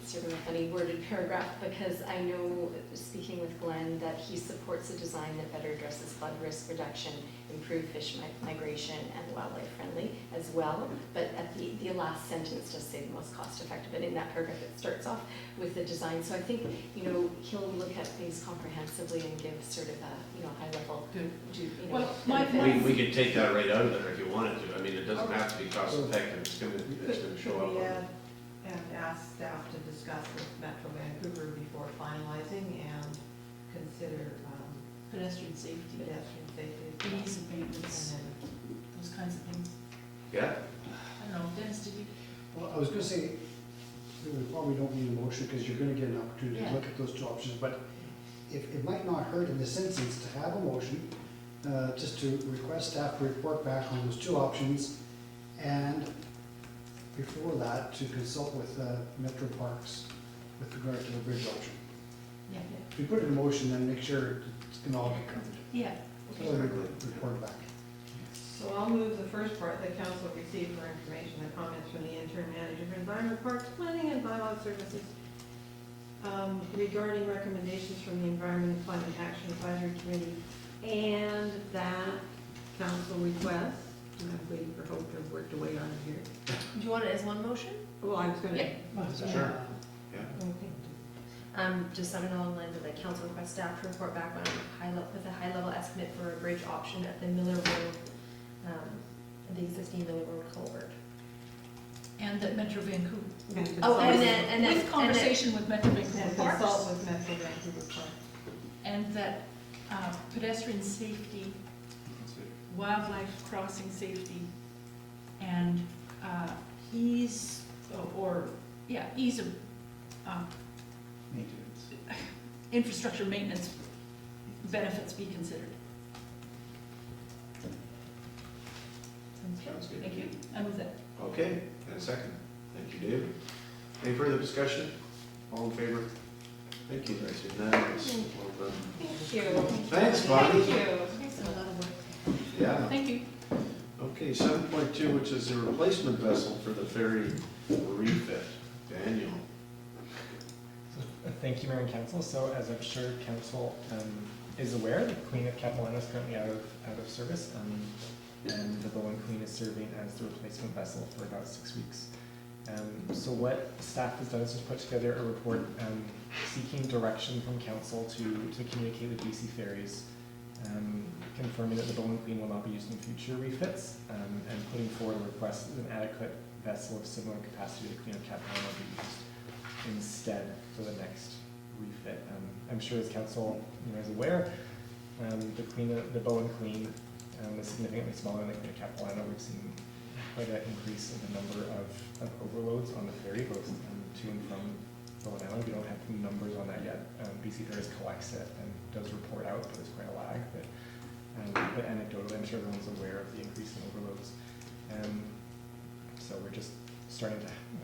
it's sort of a funny worded paragraph, because I know, speaking with Glenn, that he supports a design that better addresses flood risk reduction, improved fish migration, and wildlife friendly as well. But at the last sentence does say the most cost effective, and in that paragraph it starts off with the design. So I think, you know, he'll look at things comprehensively and give sort of a, you know, high level, Good. you know, Well, my- benefits. We could take that right out of there if you wanted to. I mean, it doesn't have to be cost effective, it's gonna show Could we up. add and ask staff to discuss with Metro Vancouver before finalizing and consider Pedestrian safety, pedestrian safety? ease of maintenance, And then those kinds of things. Yeah, I don't know, Dennis, did you? Well, I was gonna say, we probably don't need a motion, because you're gonna get an opportunity to Yeah. look at those two options, but if, it might not hurt in this instance to have a motion, just to request staff to report back on those two options, and before that, to consult with Metro Parks with regard to the bridge option. Yeah. If we put it in motion, then make sure it's gonna all get covered. Yeah. So we'll report back. So I'll move the first part, that council receive for information the comments from the interim manager for environment, parks, planning, and bylaw services regarding recommendations from the Environment and Climate Action Advisory Committee, and that council request, and I'm waiting for Hope to have worked away on it here. Do you want it as one motion? Well, I was gonna. Yeah. sure, yeah. Just something along the lines of that council request staff to report back on with a high-level estimate for a bridge option at the Miller Road, the existing Miller Road culvert. And that Metro Vancouver. Oh, and then- With conversation with Metro And Vancouver consult Parks, with Metro Vancouver Parks. and that pedestrian safety, wildlife crossing safety, and ease of Maintenance. infrastructure maintenance benefits be considered. Sounds good. Thank you. I move that. Okay, and a second. Thank you, David. Any further discussion? All in favor? Thank you, guys. Unanimous. Well done. Thank you. Thanks, Bonnie. Thank you. There's a lot of work. Yeah. Thank you. Okay, 7.2, which is a replacement vessel for the ferry refit. Daniel. Thank you, Mayor and Council. So as I'm sure Council is aware, the Queen of Capilano is currently out of service, and the Bowen Queen is serving as the replacement vessel for about 6 weeks. So what staff has done is just put together a report seeking direction from Council to communicate with BC Ferries, confirming that the Bowen Queen will not be used in future refits, and putting forward a request that an adequate vessel of similar capacity to the Queen of Capilano be used instead for the next refit. I'm sure as Council is aware, the Bowen Queen is significantly smaller than the Queen of Capilano. We've seen quite an increase in the number of overloads on the ferry, both to and from Bowen Island. We don't have the numbers on that yet. BC Ferries collects it and does report out, but there's quite a lag. But anecdotally, I'm sure everyone's aware of the increase in overloads. So we're just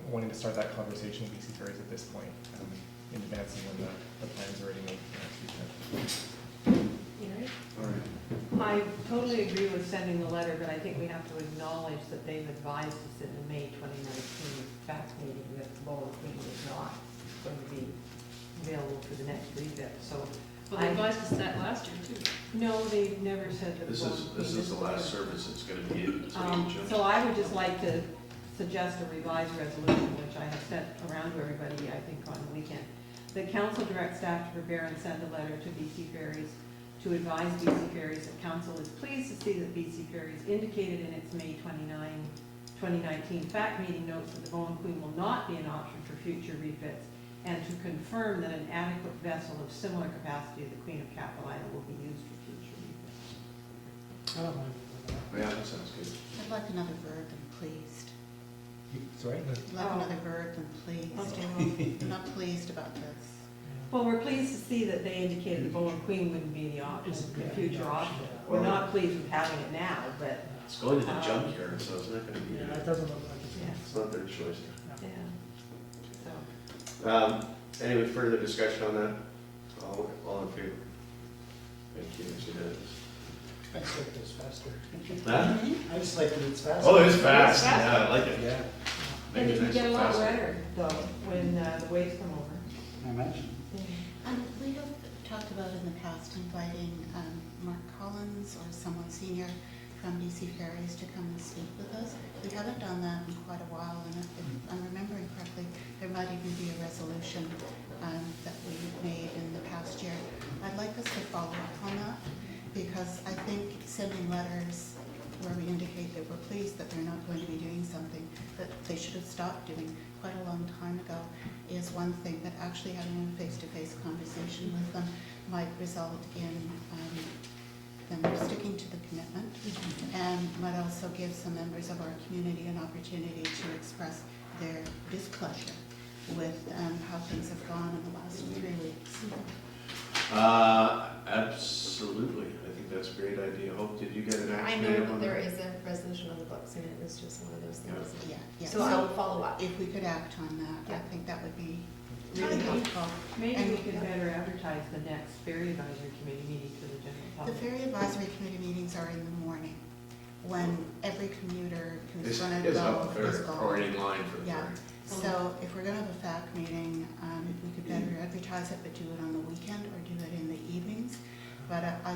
wanting to start that conversation with BC Ferries at this point, in advance of when the plan's already made for next weekend. All right. I totally agree with sending the letter, but I think we have to acknowledge that they've advised us in the May 2019 fact meeting that Bowen is not going to be available for the next refit, so. Well, they advised us that last year too. No, they've never said that. This is the last service it's gonna be in. So I would just like to suggest a revised resolution, which I have sent around to everybody, I think, on the weekend. The council directs staff to prepare and send a letter to BC Ferries to advise BC Ferries that council is pleased to see that BC Ferries indicated in its May 2019 fact meeting notes that the Bowen Queen will not be an option for future refits, and to confirm that an adequate vessel of similar capacity to the Queen of Capilano will be used for future refits. I don't mind with that. Yeah, that sounds good. I'd like another verb than pleased. Sorry? I'd like Oh. another verb than pleased. Okay. I'm not pleased about this. Well, we're pleased to see that they indicated the Bowen Queen wouldn't be the option, Isn't the gonna be future the option, option. yeah. We're not pleased with having it now, but, It's going to the junkyard, so it's not gonna be, Yeah, it doesn't look like it's. Yeah. it's not their choice. yeah, so. Any further discussion on that? All in favor? Thank you, it's unanimous. I just like this faster. Huh? I just like that it's faster. Oh, it's fast, yeah, I like it. Yeah. And Maybe it can nice get a and lot fast. wetter, though, when the waves come over. I imagine. We have talked about in the past inviting Mark Collins or someone senior from BC Ferries to come and speak with us. We haven't done that in quite a while, and if I'm remembering correctly, there might even be a resolution that we made in the past year. I'd like us to follow up on that, because I think sending letters where we indicate that we're pleased that they're not going to be doing something that they should have stopped doing quite a long time ago is one thing, but actually having a face-to-face conversation with them might result in them sticking to the commitment, and might also give some members of our community an opportunity to express their displeasure with how things have gone in the last 3 weeks. Absolutely, I think that's a great idea. Hope, did you get an I action know item that on there that? is a resolution on the books, and it was just one of those things. Yeah. So I'll follow up. If we could act on that, I Yeah. think that would be really Okay. helpful. Maybe And- we could better advertise the next ferry advisory committee meeting to the general The public. ferry advisory committee meetings are in the morning, when every commuter who's This gonna is up go there, is or going. in line for the Yeah. ferry. So if we're gonna have a fact meeting, we could better advertise it, but do it on the weekend or do it in the evenings. But I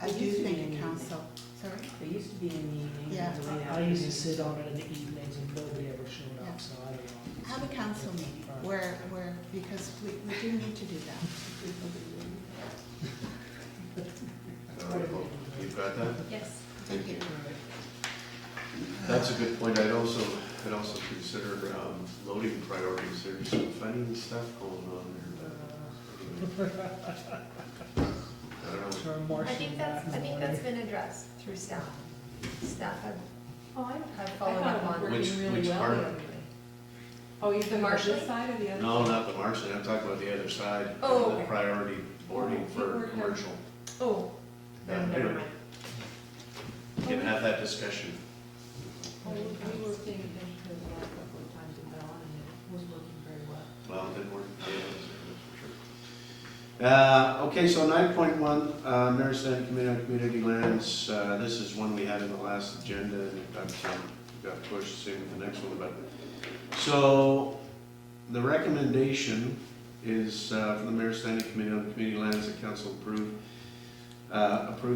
It do used to be think in the a council, sorry? They used to be in the evening. Yeah. and the late I used to afternoon. sit on it in the evenings and nobody ever showed Yeah. up, so I don't know. Have a council meeting where, because we do need to do that. All right, Hope, you've got that? Yes. Thank you. That's a good point. I'd also consider loading priorities. There's some funny stuff going on there. I don't know. Or Marcia I think back in the that's morning. been addressed through staff. Staff have Oh, have I followed thought up it was on. working Which really well part? the other day. Oh, you're talking about Marshall? this side or the other? No, not the marshal. I'm talking about the other side. Oh, The okay. priority boarding Oh, for it worked out. commercial. Oh, then never Anyway, mind. we can have that discussion. Oh, we were paying attention to it the last couple of times in Bell, and it was working very well. Well, it didn't work. Yeah, that's for sure. Okay, so 9.1, Maristan Committee on Community Lands. This is one we had in the last agenda, and it got pushed, same with the next one. But so the recommendation is from the Maristan Committee on Community Lands that council approve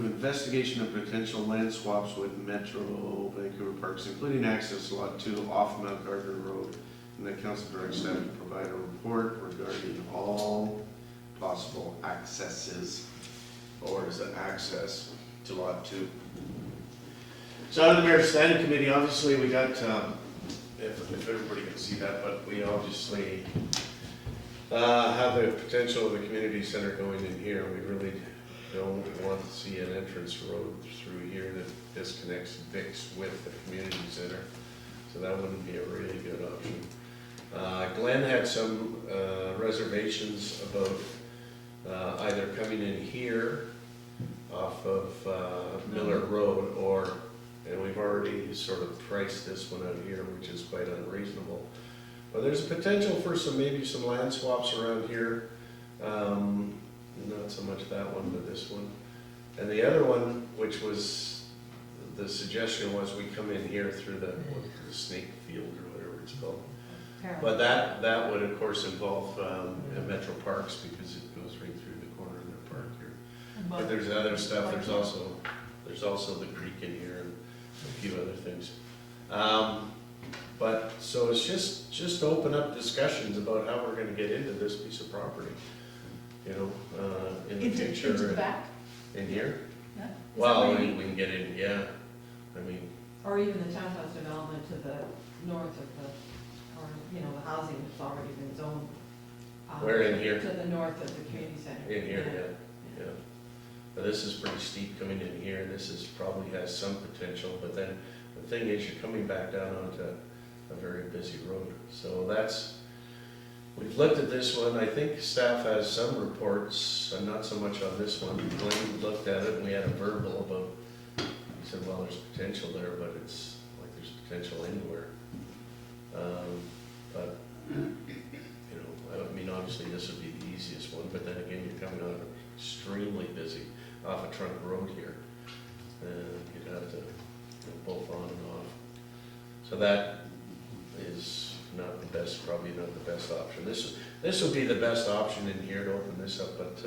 investigation of potential land swaps with Metro Vancouver Parks, including access to Lot 2 off Mount Gardner Road, and that council directs staff to provide a report regarding all possible accesses, or is it access to Lot 2. So out of the Mayor's Standing Committee, obviously we got, if everybody can see that, but we obviously have the potential of the community center going in here. We really don't want to see an entrance road through here that disconnects VIX with the community center. So that wouldn't be a really good option. Glenn had some reservations about either coming in here off of Miller Road or And we've already sort of priced this one out here, which is quite unreasonable. But there's potential for maybe some land swaps around here. Not so much that one, but this one. And the other one, which was, the suggestion was we come in here through the snake field or whatever it's called. But that would of course involve Metro Parks, because it goes right through the corner of their park here. But there's other stuff, there's also the creek in here and a few other things. But, so it's just open up discussions about how we're gonna get into this piece of property, you know, in the future. Into the back? In here? Yeah. Is that Well, where we you- can get in, yeah, I mean, Or even the townhouse development to the north of the, or, you know, the housing that's already been zoned. Where in here? To the north of the community center. in here, yeah. But this is pretty steep coming in here, this is, probably has some potential, but then the thing is, you're coming back down onto a very busy road. So we've looked at this one, I think staff has some reports, and not so much on this one. Glenn looked at it and we had a verbal about, he said, well, there's potential there, but it's like there's potential anywhere. But, you know, I mean, obviously this would be the easiest one, but then again, you're coming on extremely busy off a trunk road here. And you'd have to go both on and off. So that is not the best, probably not the best option. This would be the best option in here to open this up, but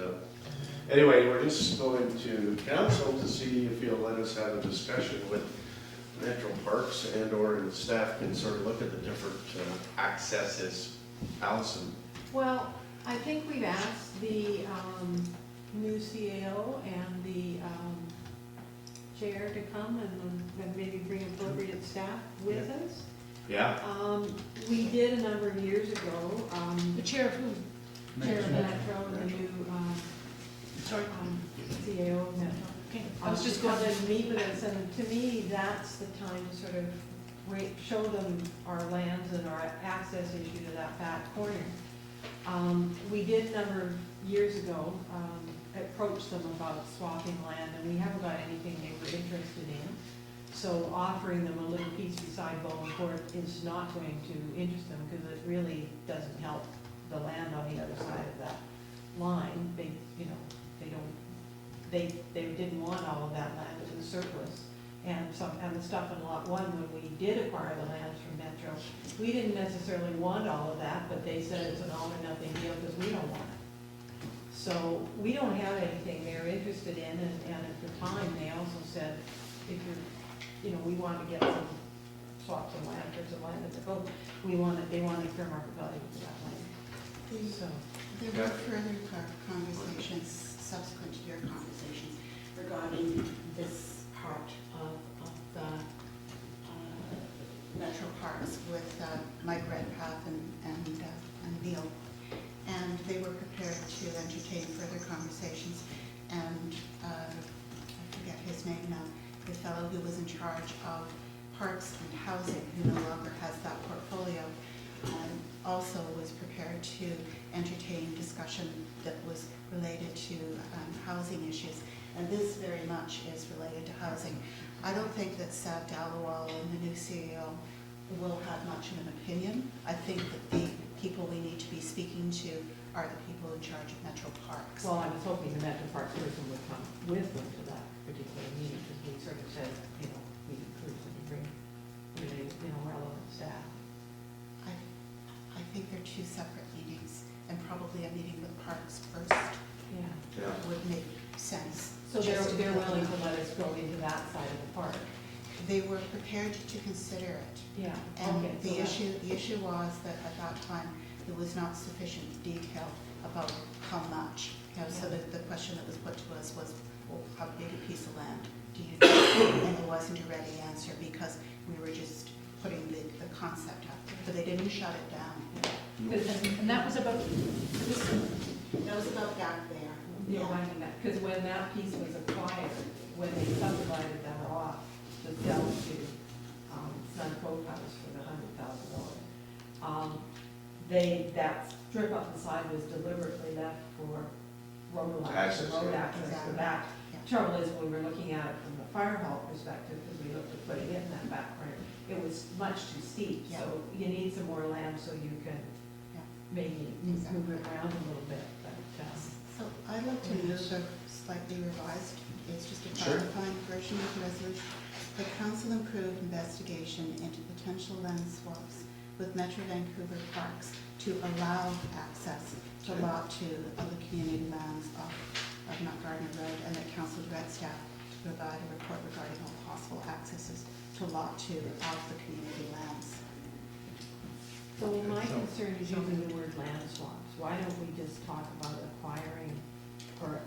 anyway, we're just going to council to see if you'll let us have a discussion with Metro Parks and/or the staff can sort of look at the different accesses. Allison? Well, I think we've asked the new CAO and the chair to come and maybe bring appropriate staff with us. Yeah. We did a number of years ago, The chair of who? chair of Metro and the new Sorry. CAO of Metro. Okay, I was just to going come and meet with us, and to me, that's the time to sort of show them our lands and our access issue to that back corner. We did a number of years ago, approach them about swapping land, and we haven't got anything they were interested in. So offering them a little piece beside Bowen Court is not going to interest them, because it really doesn't help the land on the other side of that line. They, you know, they didn't want all of that land, it was surplus. And the stuff in lot 1, when we did acquire the lands from Metro, we didn't necessarily want all of that, but they said it's an all or nothing deal because we don't want it. So we don't have anything they're interested in, and at the time, they also said, if you're, you know, we want to get some, swap some land for some land at the vote, they wanted fair market value for that land. So, There were further conversations, subsequent to your conversations, regarding this part of the Metro Parks with Mike Redpath and Neil. And they were prepared to entertain further conversations. And I forget his name now, the fellow who was in charge of parks and housing, who no longer has that portfolio, also was prepared to entertain discussion that was related to housing issues. And this very much is related to housing. I don't think that Sav Dalawal and the new CEO will have much of an opinion. I think that the people we need to be speaking to are the people in charge of Metro Parks. well, I was hoping the Metro Parks person would come with them to that particular meeting, because we sort of said, you know, we encourage them to bring really, you know, relevant staff. I think they're two separate meetings, and probably a meeting with Parks first Yeah. would make sense. So Just they're to- willing to let us go into that side of the park? They were prepared to consider it. Yeah. And Okay, the so that- issue was that at that time, there was not sufficient detail about how much. You know, so the question that was put to us was, well, how big a piece of land do you need? And there wasn't a ready answer, because we were just putting the concept out there. But they didn't shut it down. And that was about this, That was about back there. You're liking that, because when that piece was acquired, when they subdivided that off to sell to Sun Cove House for the $100,000, that strip up the side was deliberately left for road access for Exactly. that. Trouble is, when we were looking at it from the fire hall perspective, because we looked at putting it in that back corner, it was much too steep, Yeah. so you need some more land so you can Yeah. maybe move it around a little bit, but, So I'd like to move a slightly revised, it's just a Sure. clarifying version of the resolution. The council approved investigation into potential land swaps with Metro Vancouver Parks to allow access to Lot 2 of the community lands of Mount Gardner Road, and that council direct staff to provide a report regarding all possible accesses to Lot 2 of the community lands. so my concern is using the word land swaps. Why don't we just talk about acquiring or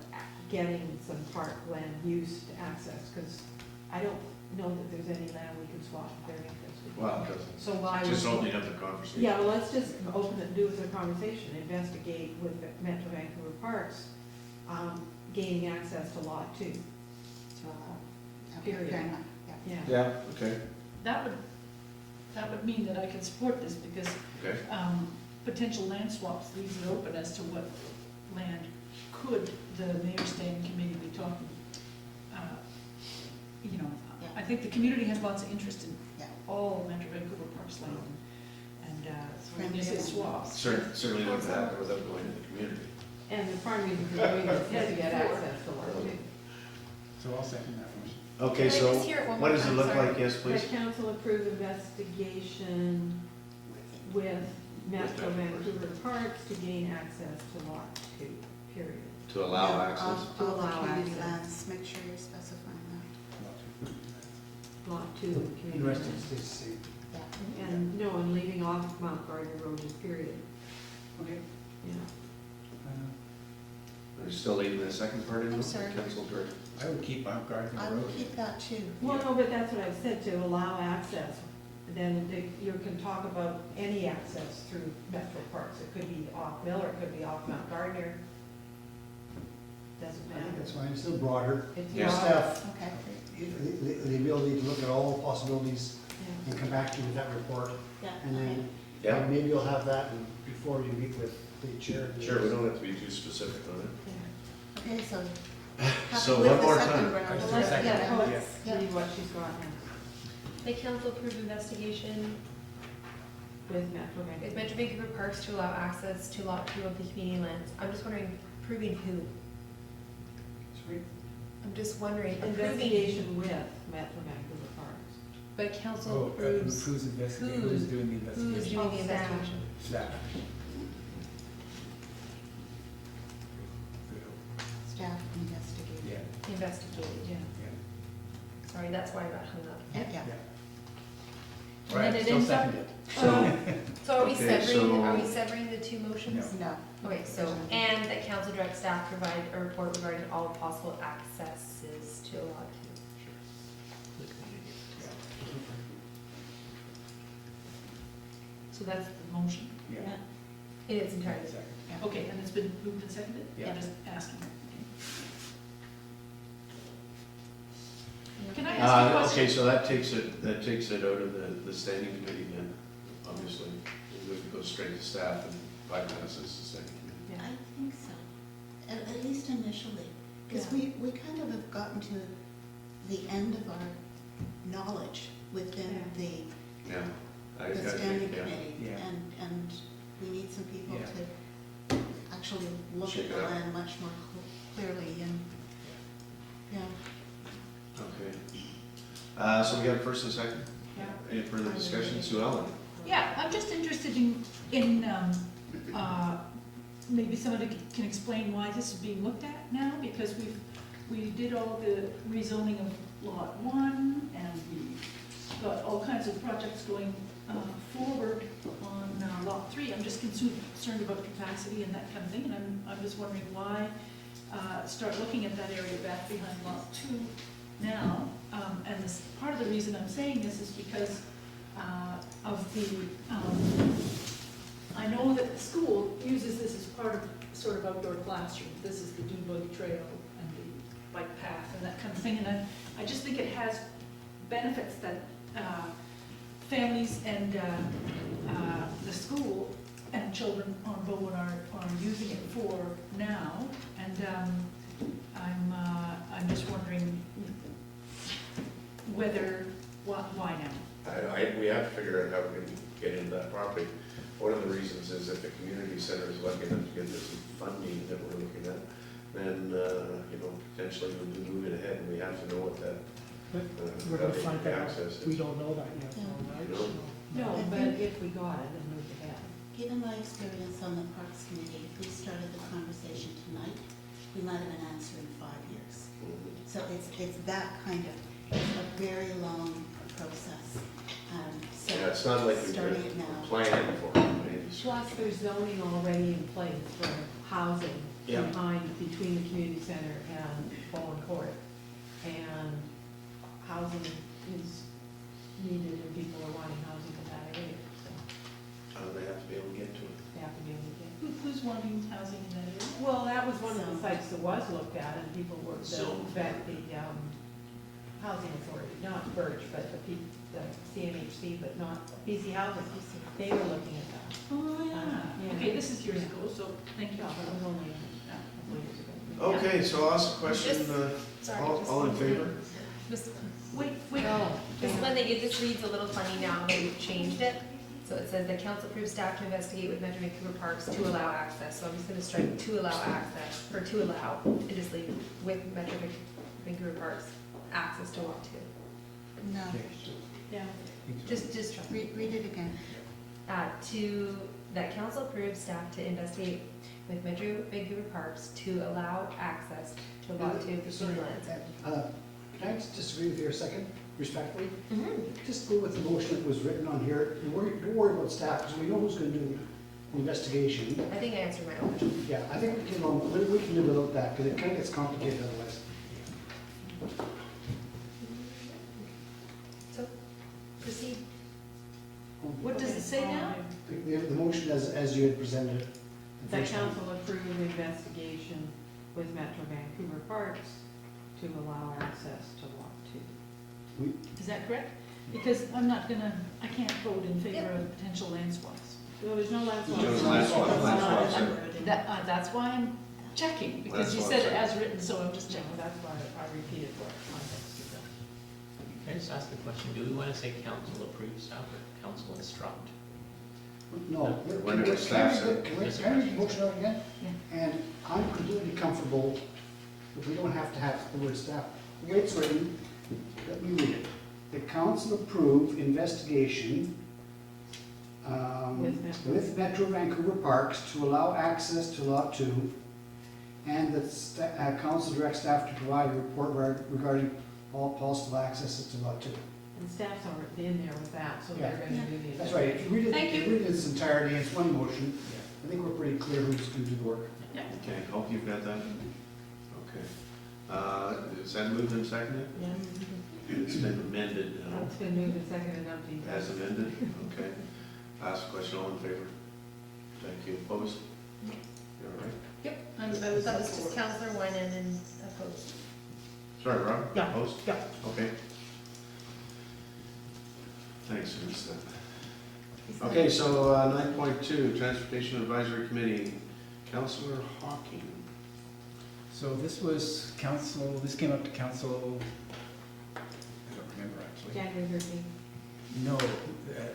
getting some park land use to access? Because I don't know that there's any land we can swap if they're interested. Well, it doesn't. So why would Just we- opening up the conversation. Yeah, well, let's just open it, do it as a conversation, investigate with the Metro Vancouver Parks, gaining access to Lot 2. Period. Fair enough, yeah. Yeah. Yeah, okay, That would mean that I can support this, because okay. potential land swaps leaves it open as to what land could the mayor's standing committee be talking. You know, Yeah. I think the community has lots of interest in Yeah. all Metro Vancouver Parks land, and so when you say Friendly. swaps. Certainly wouldn't happen without going to the community. And the prime reason for doing this is to get access to Lot 2. So I'll second that motion. Okay, Can I so just hear it one what more does it time? look Sorry. like? Yes, please. That council approved investigation with Metro Vancouver Parks to gain access to Lot 2, period. To allow Yeah, access. Of To the allow community access. lands, make sure you're specifying Lot 2 The community. rest of it lands. stays the same. that. Yeah. And no, and leaving off Mount Gardner Road is period. Okay. Yeah. Are you still leaving the second part in? I'm sorry. Council Director? I would keep Mount Gardner I Road. would keep that too. Well, no, but that's what I've said, to allow access. Then you can talk about any access through Metro Parks. It could be off Mill, or it could be off Mount Gardner. Doesn't I think matter. that's fine, it's still broader. It's Yeah. broad. Staff, Okay, the ability to look at all possibilities Yeah. and come back to you with that report. yeah. And then Yeah. maybe you'll have that before you meet with the chair. Sure, we don't have to be too specific on it. Yeah. Okay, so. So with one the more second time. round. Well, let's, Second. yeah, Yeah. let's Yeah. read what she's got now The council approved investigation with Metro with Vancouver. Metro Vancouver Parks to allow access to Lot 2 of the community lands. I'm just wondering, approving who? I'm just wondering, approving, Investigation with Metro Vancouver Parks. but council Oh, approves who's investigating, who's- who's doing the who's investigation? doing the Oh, staff. investigation. Staff. Staff investigate. Yeah, Investigated, Yeah. yeah, sorry, that's why I got hung up. Yeah. yeah. And All right, then it still ends up- second it. So are we Okay, severing the two motions? No. Okay, so, and that council direct staff provide a report regarding all possible accesses to Lot 2. So that's the motion. Yeah. In its entirety. Second. Okay, and it's been moved and seconded? Yeah. I'm just asking. Can I ask a question? Okay, so that takes it out of the standing committee then, obviously. It would go straight to staff and bypass the standing committee. I think so, at least initially, because Yeah. we kind of have gotten to the end of our knowledge within Yeah. Yeah. I the standing think, yeah. committee. Yeah. And we need some people Yeah. to actually look Check at it the out. land much more clearly and, yeah. Okay. So we got a first and second? Yeah. Any further discussion? Sue Ellen? Yeah, I'm just interested in maybe somebody can explain why this is being looked at now, because we did all the rezoning of Lot 1, and we got all kinds of projects going forward on Lot 3. I'm just concerned about capacity and that kind of thing, and I'm just wondering why start looking at that area back behind Lot 2 now. And this, part of the reason I'm saying this is because of the, I know that the school uses this as part of sort of outdoor classroom. This is the dune buggy trail and the bike path and that kind of thing. And I just think it has benefits that families and the school and children on Bowen are using it for now. And I'm just wondering whether, why now? We have to figure out how we can get into that property. One of the reasons is if the community center is lucky enough to get this funding that we're looking at, then, potentially we'll be moving ahead, and we have to know what that, We're how gonna they find can that out. access We it. don't know that yet, Yeah. right? No. So- No, I but think- if we got it, then move ahead. Given my experience on the Parks Committee, if we started the conversation tonight, we might have an answer in 5 years. So it's that kind of, it's a very long process. So Yeah, it's not like we've starting it been now. planning for it, maybe. Plus, there's zoning already in place for housing Yeah. between the community center and Bowen Court. And housing is needed and people are wanting housing in that area, so They have to be able to get to it. they have to be able to get. Who's wanting housing in that area? Well, that was one of the So- sites that was looked at and people were, Zone. the housing authority, not Birch, but the CMHC, but not BC Housing. They were looking at that. Oh, Yeah. Okay, this is years ago, so thank you. Yeah, but it was only a couple years ago. Okay, so I'll ask a question, Sorry, all in favor? This, Wait, Oh, this one, this reads a little funny now, they've changed it. So it says the council approves staff to investigate with Metro Vancouver Parks to allow access. So I'm just gonna strike to allow access, or to allow, and just leave with Metro Vancouver Parks access to lot 2. No, yeah. Just try. read it again. To, that council approves staff to investigate with Metro Vancouver Parks to allow access to lot 2 for Sorry, lands. Can I just disagree with you a second, respectfully? Mhm. Just go with the motion that was written on here. Don't worry about staff, because we know who's gonna do the investigation. I think I answered my own question. Yeah, I think we can live without that, because it kind of gets complicated otherwise. So, proceed. what does it say now? The motion as you had presented it. the That first time. council approved investigation with Metro Vancouver Parks to allow access to lot 2. Is that correct? Because I can't vote in favor of potential land swaps. Well, there's no land There's swaps. no land swaps. Land swaps are- That's why I'm checking, because you Land said it swaps as written, so I'm just checking. That's why I repeated what context you got. Can I just ask the question, do we want to say council approves staff or council instruct? No. When it was staff said- Can we read the motion out again? Yeah. And I'm completely comfortable that we don't have to have the word staff. The way it's written, let me read it. The council approve investigation with Metro Vancouver Parks to allow access to lot 2, and that council directs staff to provide a report regarding all possible accesses to lot 2. And staff's already in there with that, so they're Yeah. gonna do the. That's right, if you read it, Thank you. if you read it in its entirety, it's one motion, I think we're pretty clear who's going to do the work. Okay, hope you've got that. Okay. Is that moved and seconded? Yeah, It's been amended now. it's been moved and seconded and empty. As amended, okay. Ask a question, all in favor? Thank you. Opposed? You all right? Yep. I was That was just Counselor Wynan and opposed. Sorry, Rob? Yeah. Opposed? Yeah. Okay. Thanks, I missed that. Okay, so 9.2, Transportation Advisory Committee, Counselor Hawking. So this was council, this came up to council, I don't remember actually. January 13th. No,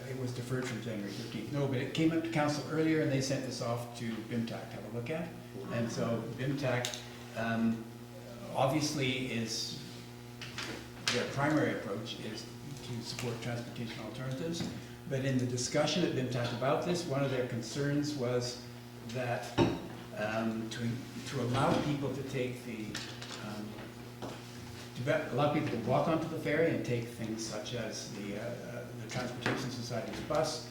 it was deferred from January 15th. No, but it came up to council earlier and they sent this off to BIMTAC to have a look at. And so BIMTAC obviously is, their primary approach is to support transportation alternatives. But in the discussion at BIMTAC about this, one of their concerns was that to allow people to take allow people to walk onto the ferry and take things such as the Transportation Society's bus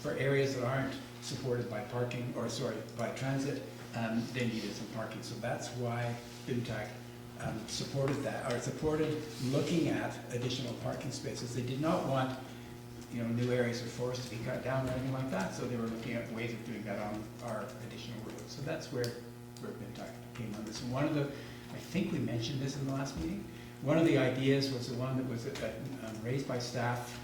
for areas that aren't supported by parking, or sorry, by transit, they needed some parking. So that's why BIMTAC supported that, or supported looking at additional parking spaces. They did not want, new areas of forest to be cut down or anything like that, so they were looking at ways of doing that on our additional roads. So that's where BIMTAC came on this. And one of the, I think we mentioned this in the last meeting, one of the ideas was the one that was raised by staff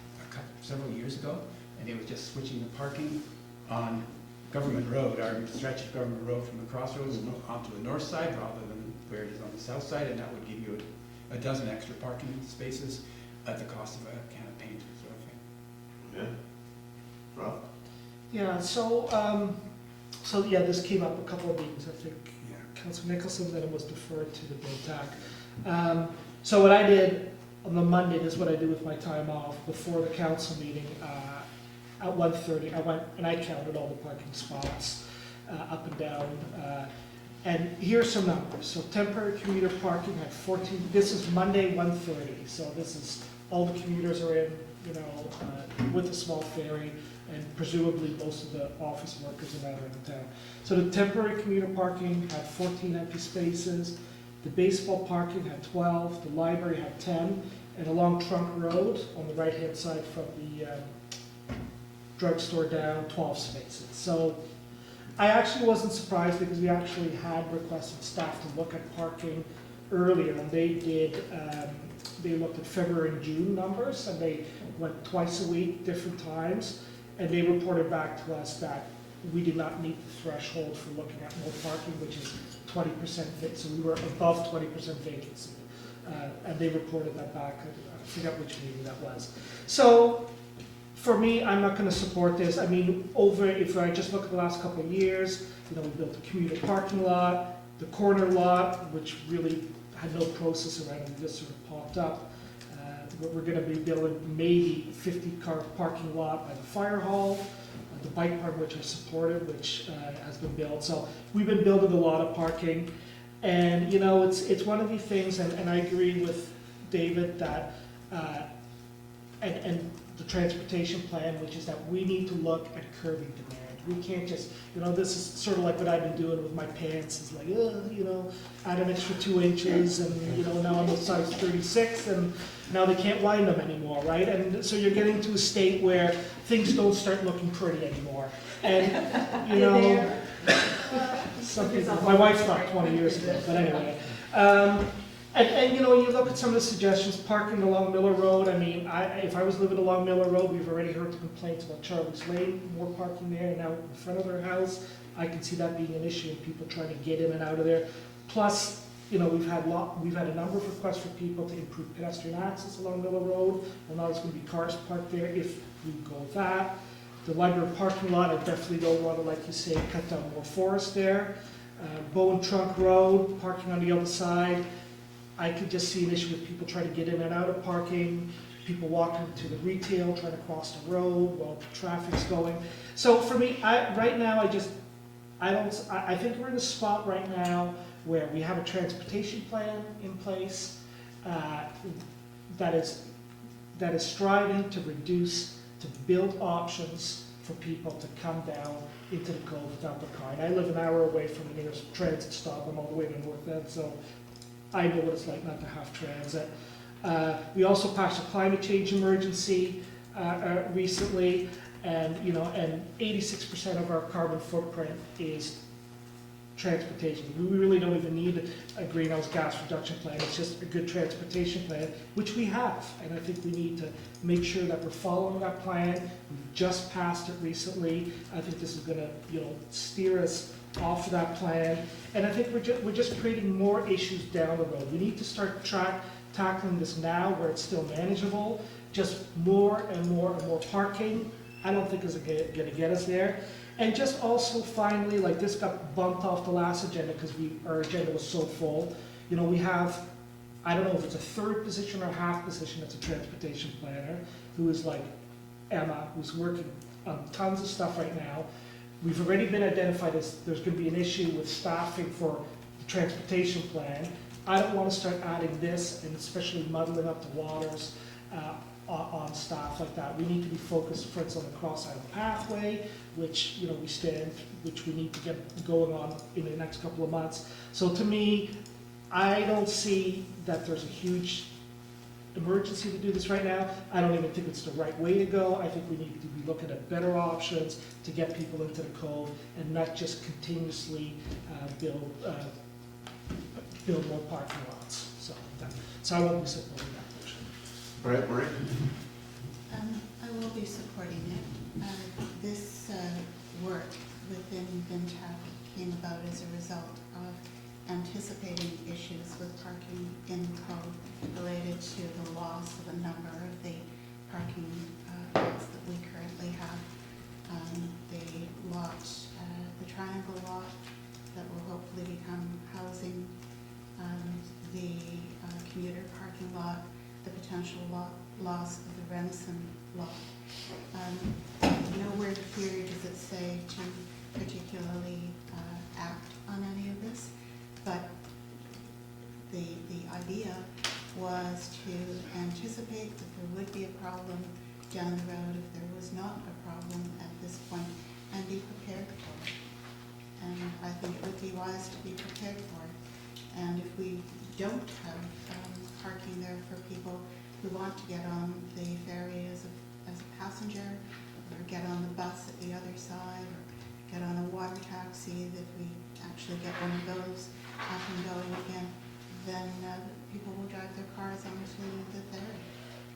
several years ago, and it was just switching the parking on Government Road, our stretch of Government Road from the crossroads onto the north side rather than where it is on the south side, and that would give you a dozen extra parking spaces at the cost of a can of paint, sort of thing. Yeah. Rob? Yeah, so yeah, this came up a couple of meetings, I think, Councilor Nicholson, then it was deferred to the bill tac. So what I did on the Monday, this is what I do with my time off, before the council meeting, at 1:30, I went and I counted all the parking spots, up and down, and here's some numbers. So temporary commuter parking had 14, this is Monday, 1:30, so this is, all the commuters are in, you know, with a small ferry, and presumably most of the office workers in that are in town. So the temporary commuter parking had 14 empty spaces, the baseball parking had 12, the library had 10, and along Trunk Road, on the right-hand side from the drugstore down, 12 spaces. So I actually wasn't surprised, because we actually had requested staff to look at parking earlier, and they did, they looked at February and June numbers, and they went twice a week, different times, and they reported back to us that we did not meet the threshold for looking at more parking, which is 20% fit, so we were above 20% vacancy. And they reported that back, I forget which meeting that was. So, for me, I'm not gonna support this. I mean, if I just look at the last couple of years, you know, we built a commuter parking lot, the corner lot, which really had no process around it, just sort of popped up. We're gonna be building maybe 50-car parking lot by the fire hall, the bike park, which I supported, which has been built. So we've been building a lot of parking, and you know, it's one of these things, and I agree with David that, and the transportation plan, which is that we need to look at curbing demand. We can't just, you know, this is sort of like what I've been doing with my pants, is like, you know, add an extra 2 inches, and you know, now I'm a size 36, and now they can't wind them anymore, right? And so you're getting to a state where things don't start looking pretty anymore. And, you know, some people, my wife stopped 20 years ago, but anyway. And you know, you look at some of the suggestions, parking along Miller Road. I mean, if I was living along Miller Road, we've already heard the complaints about Charlie's Lane, more parking there, and now in front of their house. I can see that being an issue, and people trying to get in and out of there. Plus, you know, we've had a number of requests for people to improve pedestrian access along Miller Road. Well, now there's going to be cars parked there if we go with that. The library parking lot, I definitely don't want to, like you say, cut down more forest there. Bowen Trunk Road, parking on the other side. I could just see an issue with people trying to get in and out of parking, people walking to the retail, trying to cross the road while traffic's going. So for me, right now, I think we're in a spot right now where we have a transportation plan in place that is striving to reduce, to build options for people to come down into the cove without the car. And I live an hour away from the nearest transit stop. I'm all the way to North End, so I know what it's like not to have transit. We also passed a climate change emergency recently, and you know, and 86% of our carbon footprint is transportation. We really don't even need a greenhouse gas reduction plan. It's just a good transportation plan, which we have. And I think we need to make sure that we're following that plan. We've just passed it recently. I think this is going to, you know, steer us off of that plan. And I think we're just creating more issues down the road. We need to start tackling this now where it's still manageable. Just more and more and more parking, I don't think is going to get us there. And just also finally, like this got bumped off the last agenda because our agenda was so full. You know, we have, I don't know if it's a third position or a half position that's a transportation planner, who is like Emma, who's working on tons of stuff right now. We've already been identified as there's going to be an issue with staffing for the transportation plan. I don't want to start adding this and especially muddling up the waters on staff like that. We need to be focused, for instance, on the cross-island pathway, which, you know, which we need to get going on in the next couple of months. So to me, I don't see that there's a huge emergency to do this right now. I don't even think it's the right way to go. I think we need to be looking at better options to get people into the cove and not just continuously build more parking lots. So I won't be supporting that motion. All right, Marie? I will be supporting it. This work within VinTAC came about as a result of anticipating issues with parking in the code related to the loss of a number of the parking lots that we currently have. The lot, the triangle lot that will hopefully become housing, the commuter parking lot, the potential loss of the Renison lot. Nowhere here does it say to particularly act on any of this, but the idea was to anticipate that there would be a problem down the road if there was not a problem at this point, and be prepared for it. And I think it would be wise to be prepared for it. And if we don't have parking there for people who want to get on the ferry as a passenger, or get on the bus at the other side, or get on a water taxi, that we actually get one of those up and going again, then people will drive their cars onto the ferry.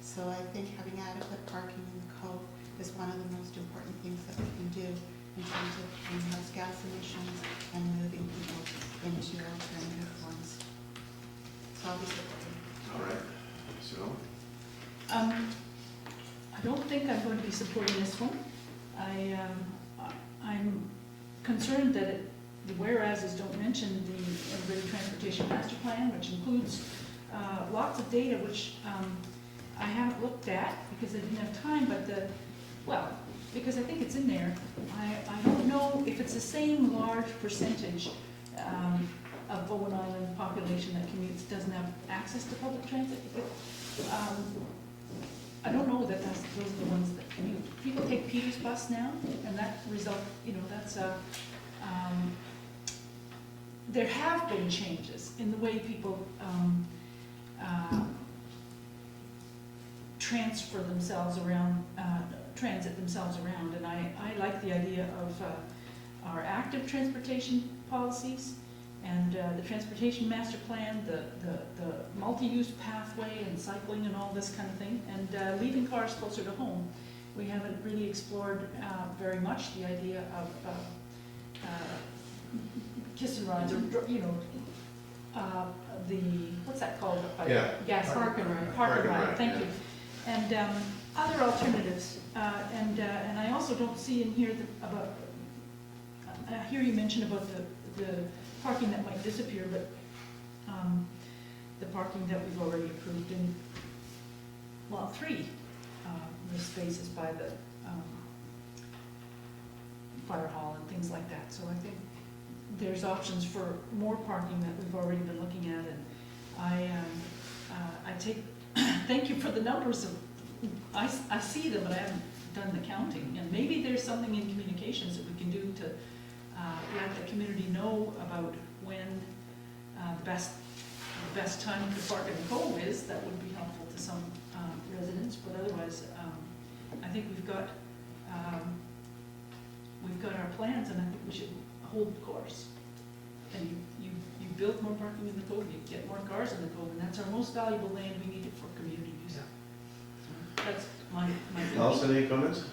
So I think having adequate parking in the cove is one of the most important things that we can do in terms of greenhouse gas emissions and moving people into alternative forms. So I'll be supporting. All right, so, I don't think I'm going to be supporting this one. I'm concerned that the whereases don't mention the Integrated Transportation Master Plan, which includes lots of data which I haven't looked at because I didn't have time, but because I think it's in there. I don't know if it's the same large percentage of Bowen Island population that commutes doesn't have access to public transit. I don't know that those are the ones that commute. People take Peter's bus now, and that result, that's there have been changes in the way people transfer themselves around, transit themselves around, and I like the idea of our active transportation policies and the transportation master plan, the multi-use pathway and cycling and all this kind of thing, and leaving cars closer to home. We haven't really explored very much the idea of kiss and rides, or the, what's that called? Yeah. Gas. Park and ride. Park and ride, ride, thank yeah. you. And other alternatives, and I also don't see in here about, I hear you mention about the parking that might disappear, but the parking that we've already approved in Lot 3, the spaces by the fire hall and things like that. So I think there's options for more parking that we've already been looking at, and I take, thank you for the numbers. I see them, but I haven't done the counting, and maybe there's something in communications that we can do to let the community know about when the best time to park in the cove is. That would be helpful to some residents, but otherwise, I think we've got our plans, and I think we should hold course. And you build more parking in the cove, you get more cars in the cove, and that's our most valuable land. We need it for community use. That's my Allison, any comments?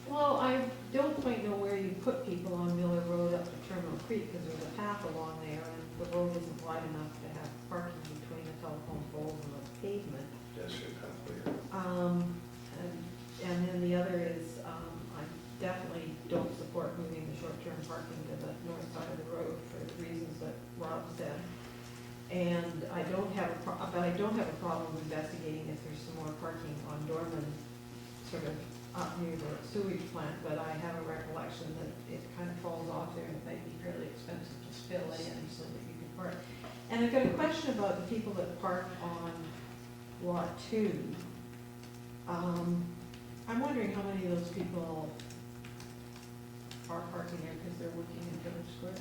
Well, I don't quite know where you put people on Miller Road up to Terminal Creek, because there's a path along there, and the road isn't wide enough to have parking between the telephone poles and the pavement. Pedestrian pathway. And then the other is, I definitely don't support moving the short-term parking to the north side of the road for the reasons that Rob said. And I don't have a problem investigating if there's some more parking on Dorman, sort of up near the sewage plant, but I have a recollection that it kind of falls off there, and it might be fairly expensive to fill in so that you can park. And I've got a question about the people that park on Lot 2. I'm wondering how many of those people are parking there because they're working in Village Square.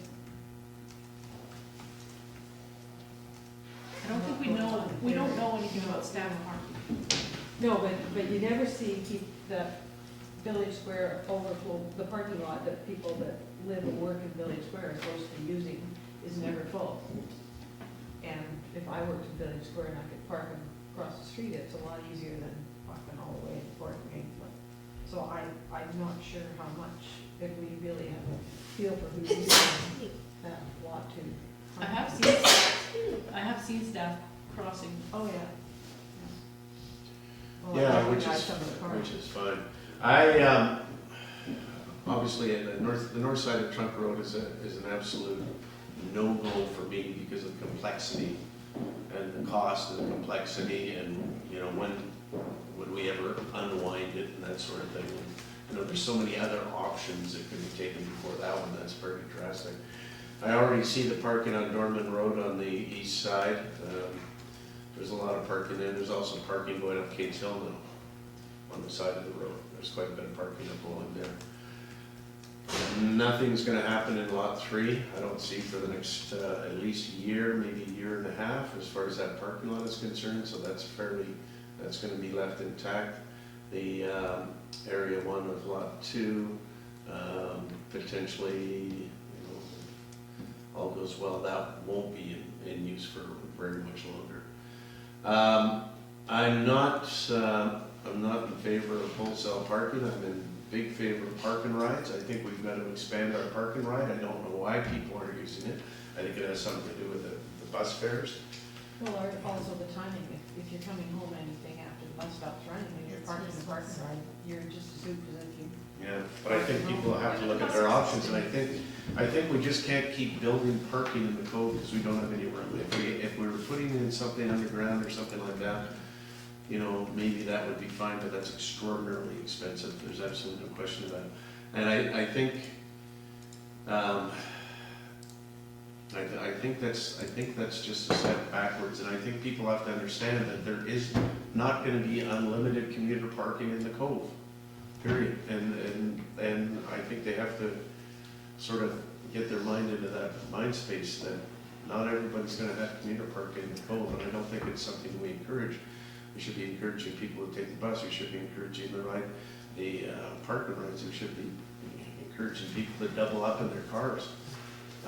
I don't think we don't know anything about staff parking. No, but you never see the Village Square overflow, the parking lot that people that live and work in Village Square are supposed to be using is never full. And if I worked in Village Square and I could park across the street, it's a lot easier than walking all the way to Fort Wayne. So I'm not sure how much, if we really have a feel for who's using that lot 2. I have seen staff crossing. Oh, yeah. Yeah, Well, which I is, some of the cars. which is fine. I, obviously, the north side of Trunk Road is an absolute no-go for me because of the complexity and the cost and the complexity and, you know, when would we ever unwind it and that sort of thing. You know, there's so many other options that could be taken before that one, that's very drastic. I already see the parking on Dorman Road on the east side. There's a lot of parking there. There's also parking going up Kate's Hill now on the side of the road. There's quite a bit of parking up along there. Nothing's gonna happen in lot 3. I don't see for the next at least year, maybe a year and a half as far as that parking lot is concerned, so that's gonna be left intact. The area 1 of lot 2, potentially, you know, all goes well, that won't be in use for very much longer. I'm not in favor of wholesale parking. I'm in big favor of parking rides. I think we've got to expand our parking ride. I don't know why people aren't using it. I think it has something to do with the bus fares. Well, or also the timing, if you're coming home anything after the bus stop's running, and you're parking the parking ride, you're just as good as if you. Yeah, but I think people have to look at their options, and I think we just can't keep building parking in the code because we don't have any room. If we were putting in something underground or something like that, you know, maybe that would be fine, but that's extraordinarily expensive. There's absolutely no question about it. And I think, I think that's just a step backwards, and I think people have to understand that there is not going to be unlimited commuter parking in the cove, period. And I think they have to sort of get their mind into that mind space that not everybody's going to have commuter parking in the cove, and I don't think it's something we encourage. We should be encouraging people to take the bus. We should be encouraging the parking rides. We should be encouraging people to double up in their cars.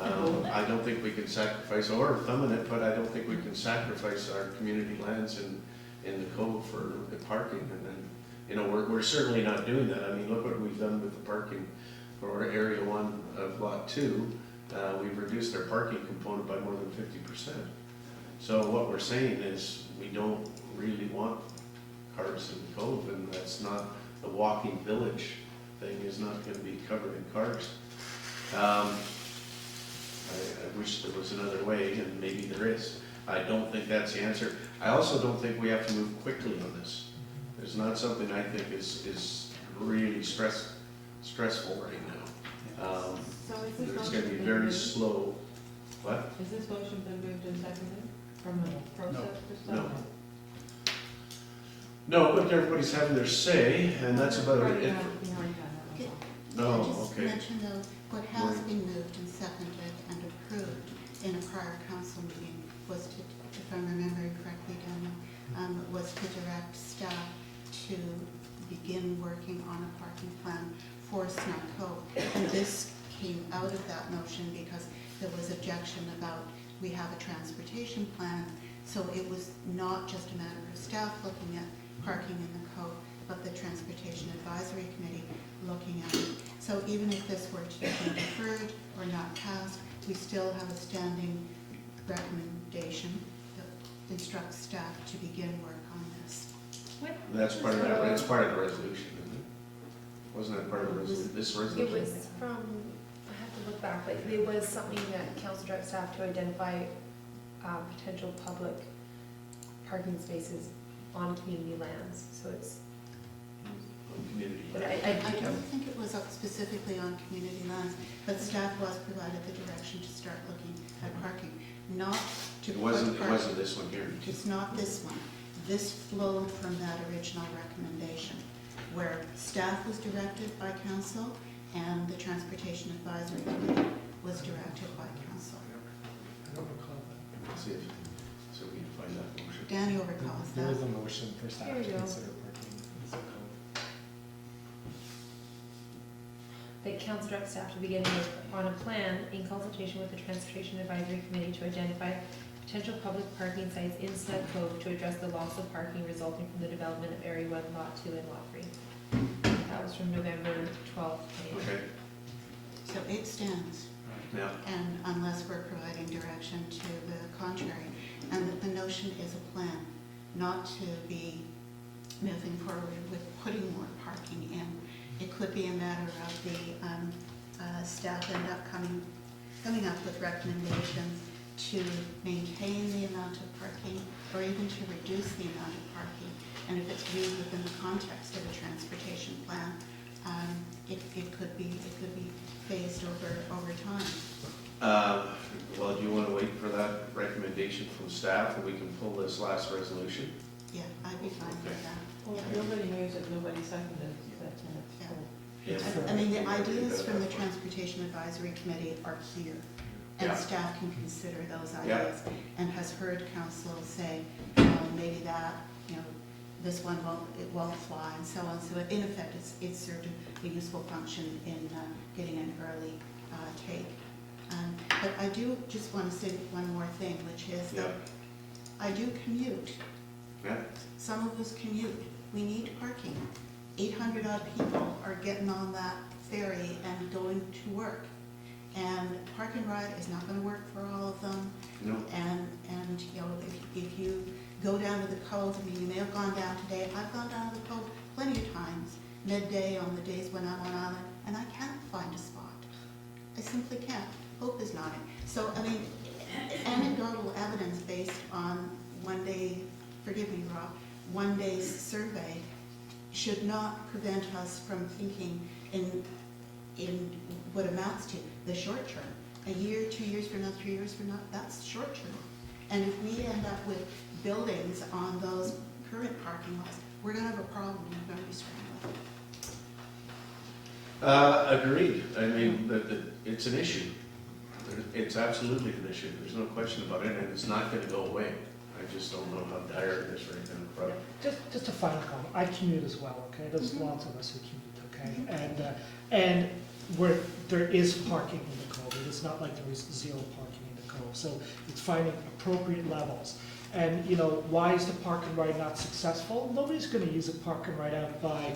I don't think we can sacrifice, or thumbing it, but I don't think we can sacrifice our community lands in the cove for the parking. And then, you know, we're certainly not doing that. I mean, look what we've done with the parking for area 1 of lot 2. We've reduced our parking component by more than 50%. So what we're saying is we don't really want cars in the cove, and that's not, the walking village thing is not going to be covered in cars. I wish there was another way, and maybe there is. I don't think that's the answer. I also don't think we have to move quickly on this. It's not something I think is really stressful right now. So is this It's motion going to be been very moved? slow. What? Is this motion been moved and seconded from a process perspective? No, but everybody's having their say, and that's about Right, it. yeah, behind that, that was all. May I Oh, just okay. mention though, what has been moved and seconded and approved in a prior council meeting was to, if I'm remembering correctly, Daniel, was to direct staff to begin working on a parking plan for Snow Cove. And this came out of that motion because there was objection about, we have a transportation plan, so it was not just a matter of staff looking at parking in the cove, but the Transportation Advisory Committee looking at it. So even if this were to be deferred or not passed, we still have a standing recommendation that instructs staff to begin work on this. That's part of the resolution, isn't it? Wasn't that part of the resolution, this It resolution? was from, I have to look back, but it was something that council directs staff to identify potential public parking spaces on community lands, so it's, Community. but I don't think it was up specifically on community lands, but staff was provided the direction to start looking at parking, not to It put wasn't parking. this one here. It's not this one. This flowed from that original recommendation, where staff was directed by council and the Transportation Advisory Committee was directed by council. I don't recall that. Let's see if, so we can find that motion. Daniel recalls There is that. a motion for staff Here to you go. consider parking as a code. that council directs staff to begin work on a plan in consultation with the Transportation Advisory Committee to identify potential public parking sites in Snug Cove to address the loss of parking resulting from the development of Area 1, Lot 2, and Lot 3. That was from November 12th. Okay, So it stands. Yeah. And unless we're providing direction to the contrary. And that the notion is a plan, not to be moving forward with putting more parking in. It could be a matter of the staff end up coming up with recommendations to maintain the amount of parking or even to reduce the amount of parking. And if it's viewed within the context of a transportation plan, it could be phased over time. Well, do you want to wait for that recommendation from staff and we can pull this last resolution? Yeah, I'd be fine with that. Well, if nobody moves it, nobody seconded it, that's when it's Yeah. full. Yeah. I mean, the ideas from the Transportation Advisory Committee are here, and Yeah. staff can consider those Yeah. ideas, and has heard council say, maybe that, this one won't fly, and so on. So in effect, it's served a useful function in getting an early take. But I do just want to say one more thing, which is that I do commute. Yeah. Some of us commute. We need parking. 800 odd people are getting on that ferry and going to work. And park and ride is not going to work for all of them. No. And if you go down to the Cove, I mean, you may have gone down today. I've gone down to the Cove plenty of times, midday on the days when I'm on island, and I can't find a spot. I simply can't. Hope is not it. So, I mean, anecdotal evidence based on one day, forgive me, Rob, one day's survey should not prevent us from thinking in what amounts to the short term. A year, 2 years from now, 3 years from now, that's short term. And if we end up with buildings on those current parking lots, we're gonna have a problem, we're gonna be scrambling. Agreed. I mean, it's an issue. It's absolutely an issue. There's no question about it, and it's not going to go away. I just don't know how dire it is right now. Just a final comment. I commute as well, okay? There's lots of us who commute, okay? And where there is parking in the Cove, it is not like there is zero parking in the Cove. So it's finding appropriate levels. And, why is the park and ride not successful? Nobody's going to use a park and ride out by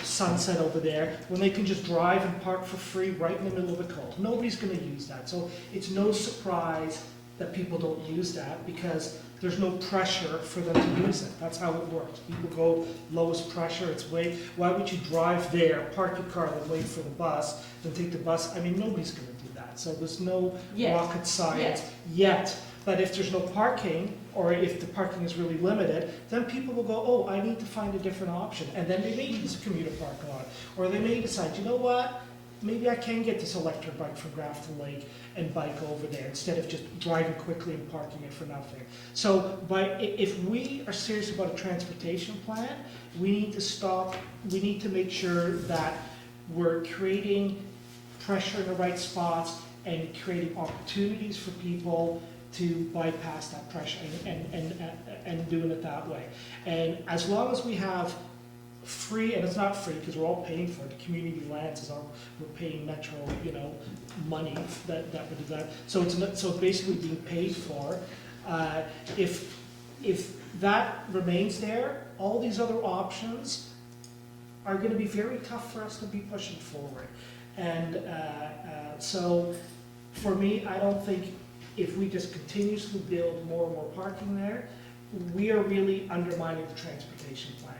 Sunset over there when they can just drive and park for free right in the middle of the Cove. Nobody's going to use that. So it's no surprise that people don't use that because there's no pressure for them to use it. That's how it works. People go lowest pressure. Why would you drive there, park your car, then wait for the bus, then take the bus? I mean, nobody's going to do that. So there's no rocket science yet. But if there's no parking, or if the parking is really limited, then people will go, oh, I need to find a different option. And then they may use a commuter parking lot. Or they may decide, you know what? Maybe I can get this electric bike from Grafton Lake and bike over there instead of just driving quickly and parking it for nothing. So if we are serious about a transportation plan, we need to make sure that we're creating pressure in the right spots and creating opportunities for people to bypass that pressure and doing it that way. And as long as we have free, and it's not free because we're all paying for it, the community lands is we're paying Metro, money that would do that. So it's basically being paid for. If that remains there, all these other options are going to be very tough for us to be pushing forward. And so for me, I don't think if we just continuously build more and more parking there, we are really undermining the transportation plan.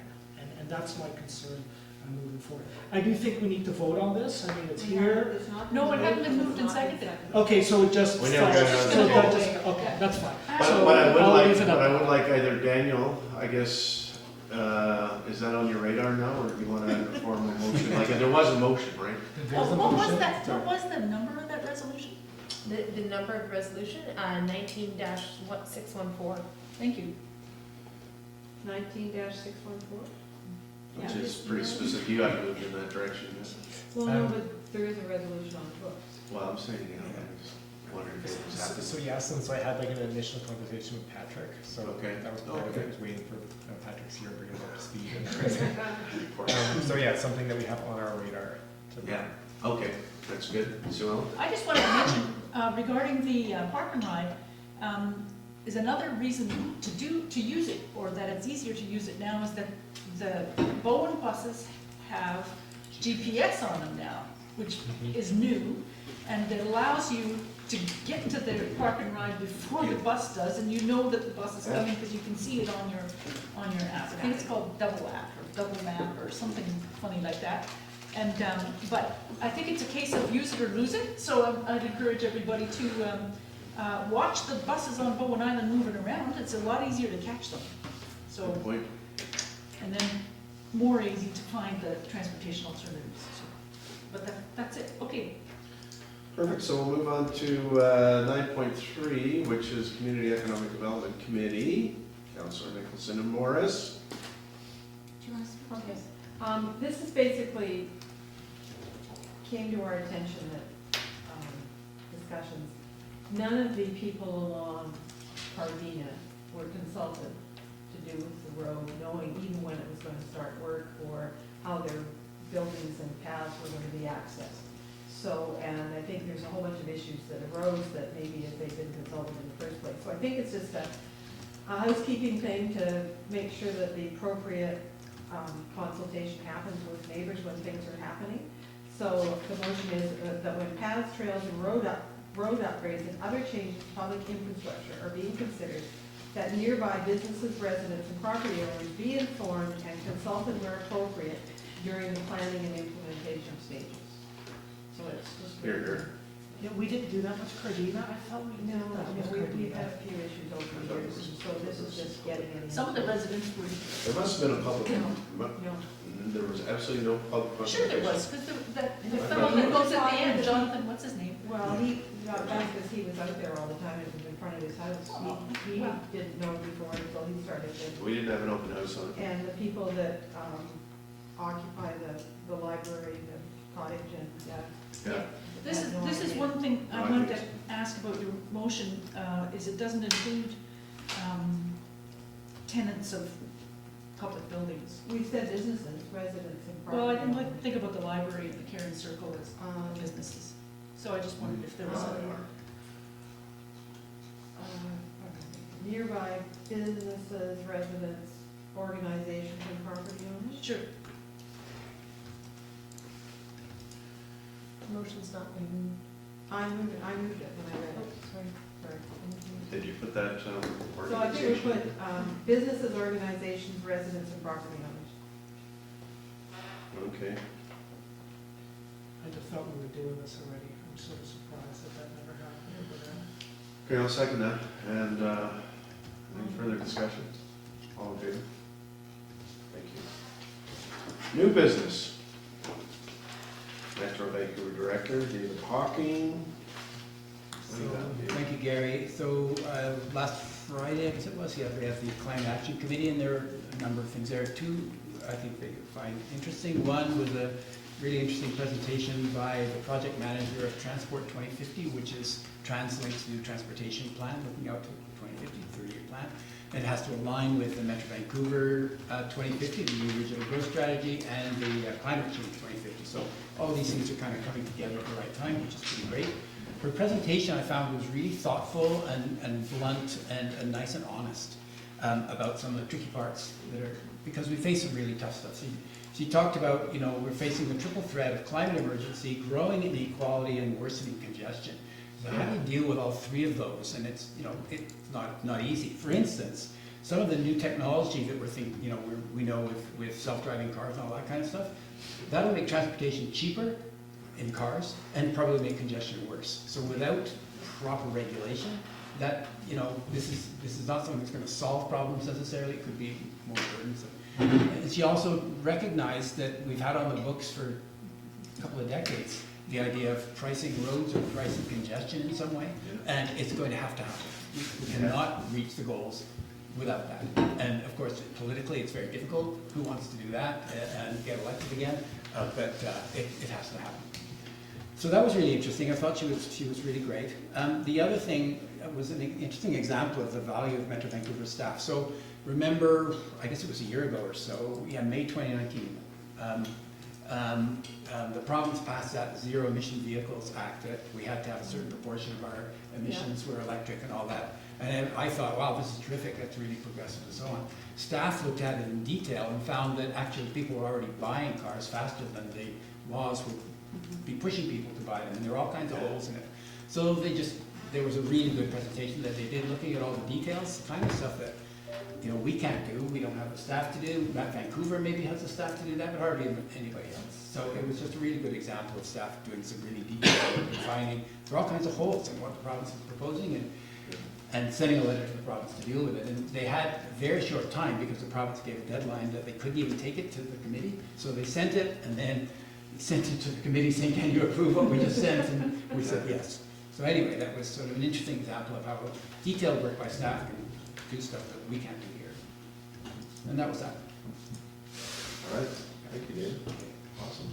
And that's my concern moving forward. I do think we need to vote on this. I mean, it's here. No, it hasn't been moved and seconded. Okay, so it just. We never got it on. Okay, that's fine. But So what I I'll would leave it like, up. either Daniel, I guess, is that on your radar now, or do you want to form a motion? Like, there was a motion, right? There's a What was motion. that, what was the number of that resolution? The number of resolution, 19-614. Thank you. 19-614? Which is pretty specific. You haven't moved in that direction yet. Well, no, but there is a resolution on foot. Well, I'm saying, I just wondered if it was happening. So yes, and so I had like an initial conversation with Patrick, so Okay. that was part of it, Okay. was waiting for Patrick's here, bringing him up to speed. So yeah, it's something that we have on our radar. Yeah, okay, that's good. Sue Ellen? I just wanted to mention, regarding the park and ride, is another reason to use it, or that it's easier to use it now, is that the Bowen buses have GPS on them now. which is new, and it allows you to get to the park and ride before the bus does, and you know that the bus is coming because you can see it on your app. I think it's called Double App or Double Map or something funny like that. And, but I think it's a case of use it or lose it, so I'd encourage everybody to watch the buses on Bowen Island moving around. It's a lot easier to catch them. So, Good point. and then more easy to find the transportation alternatives. So, but that's it. Okay. Perfect, so we'll move on to 9.3, which is Community Economic Development Committee. Councillor Nicholson and Morris. Do you want to speak? Okay. This is basically, came to our attention at discussions. None of the people along Cardina were consulted to do with the road, knowing even when it was going to start work or how their buildings and paths were going to be accessed. So, and I think there's a whole bunch of issues that arose that maybe if they'd been consulted in the first place. So I think it's just a housekeeping thing to make sure that the appropriate consultation happens with neighbors when things are happening. So the motion is that when paths, trails, and road upgrades and other changes to public infrastructure are being considered, that nearby businesses, residents, and property owners be informed and consulted where appropriate during the planning and implementation stages. So it's just. Here. Yeah, we didn't do that much Cardina, I thought we No, did that I with mean, we've Cardina. had a few issues over the years, and so this is just getting it in. Some of the residents were, There must have been a public, No. there was absolutely no public sure consultation. there was, because the I fellow thought- that goes at the end, Jonathan, what's his name? Well, that's because he was out there all the time, it was in front of his house. He didn't know before until he started to. We didn't have an open house on it. And the people that occupy the library, the cottage, and, Yeah. This had no is idea. one thing I No wanted to ideas. ask about your motion, is it doesn't include tenants of public buildings. We said businesses, residents, and property. Well, I didn't owners. like, think about the library and the Karen Circle as businesses, so I just wondered if there was a, Nearby businesses, residents, organizations, and property owners. sure. Motion's not written. I moved it when I read it, sorry. Did you put that So I think we organization? put businesses, organizations, residents, and property owners. Okay. I just thought we were doing this already, I'm sort of surprised that that never happened, but, Okay, I'll second that. And any further discussion? All in favor? Thank you. New business. Metro Vancouver Director, David Hawking. What do you got, David? Thank you, Gary. So last Friday, I guess it was, yeah, we have the Climate Action Committee, and there are a number of things there. Two, I think they find interesting. One was a really interesting presentation by the project manager of Transport 2050, which is TransLink's new transportation plan, looking out to 2050, 30-year plan. And it has to align with the Metro Vancouver 2050, the new regional growth strategy, and the climate change 2050. So all these things are kind of coming together at the right time, which is pretty great. Her presentation I found was really thoughtful and blunt and nice and honest about some of the tricky parts that are, because we face some really tough stuff. She talked about, you know, we're facing the triple threat of climate emergency, growing inequality, and worsening congestion. So how do you deal with all three of those? And it's, you know, it's not easy. For instance, some of the new technology that we're thinking, you know, we know with self-driving cars and all that kind of stuff, that'll make transportation cheaper in cars and probably make congestion worse. So without proper regulation, that, you know, this is not something that's going to solve problems necessarily. It could be more burdensome. And she also recognized that we've had on the books for a couple of decades the idea of pricing roads or pricing congestion in some way, and it's going to happen. We cannot reach the goals without that. And of course, politically, it's very difficult. Who wants to do that and get elected again? But it has to happen. So that was really interesting. I thought she was really great. The other thing was an interesting example of the value of Metro Vancouver staff. So remember, I guess it was a year ago or so, yeah, May 2019, the province passed that Zero Emission Vehicles Act that we had to have a certain proportion of our emissions were electric and all that. And I thought, wow, this is terrific, that's really progressive and so on. Staff looked at it in detail and found that actually people were already buying cars faster than the laws be pushing people to buy them, and there are all kinds of holes in it. So there was a really good presentation that they did, looking at all the details, the kind of stuff that, you know, we can't do, we don't have the staff to do. Vancouver maybe has the staff to do that, but hardly anybody else. So it was just a really good example of staff doing some really detailed work and finding, there are all kinds of holes in what the province is proposing, and sending a letter to the province to deal with it. And they had a very short time because the province gave a deadline that they couldn't even take it to the committee. So they sent it, and then sent it to the committee saying, can you approve what we just sent? And we said yes. So anyway, that was sort of an interesting example of how detailed work by staff can do stuff that we can't do here. And that was that. All right, thank you, Dave. Awesome.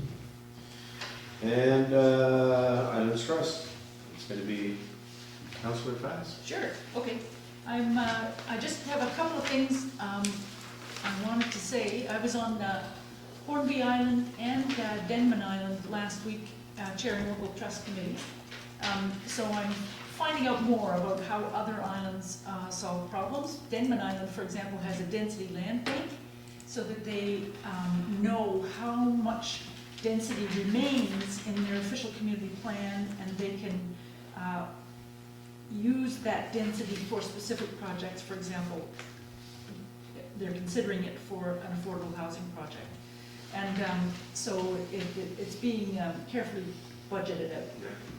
And items trust, it's going to be Councillor Fass. Sure, okay. I just have a couple of things I wanted to say. I was on Hornby Island and Denman Island last week, chairing local trust committees. So I'm finding out more about how other islands solve problems. Denman Island, for example, has a density land bank so that they know how much density remains in their official community plan, and they can use that density for specific projects. For example, they're considering it for an affordable housing project. And so it's being carefully budgeted out.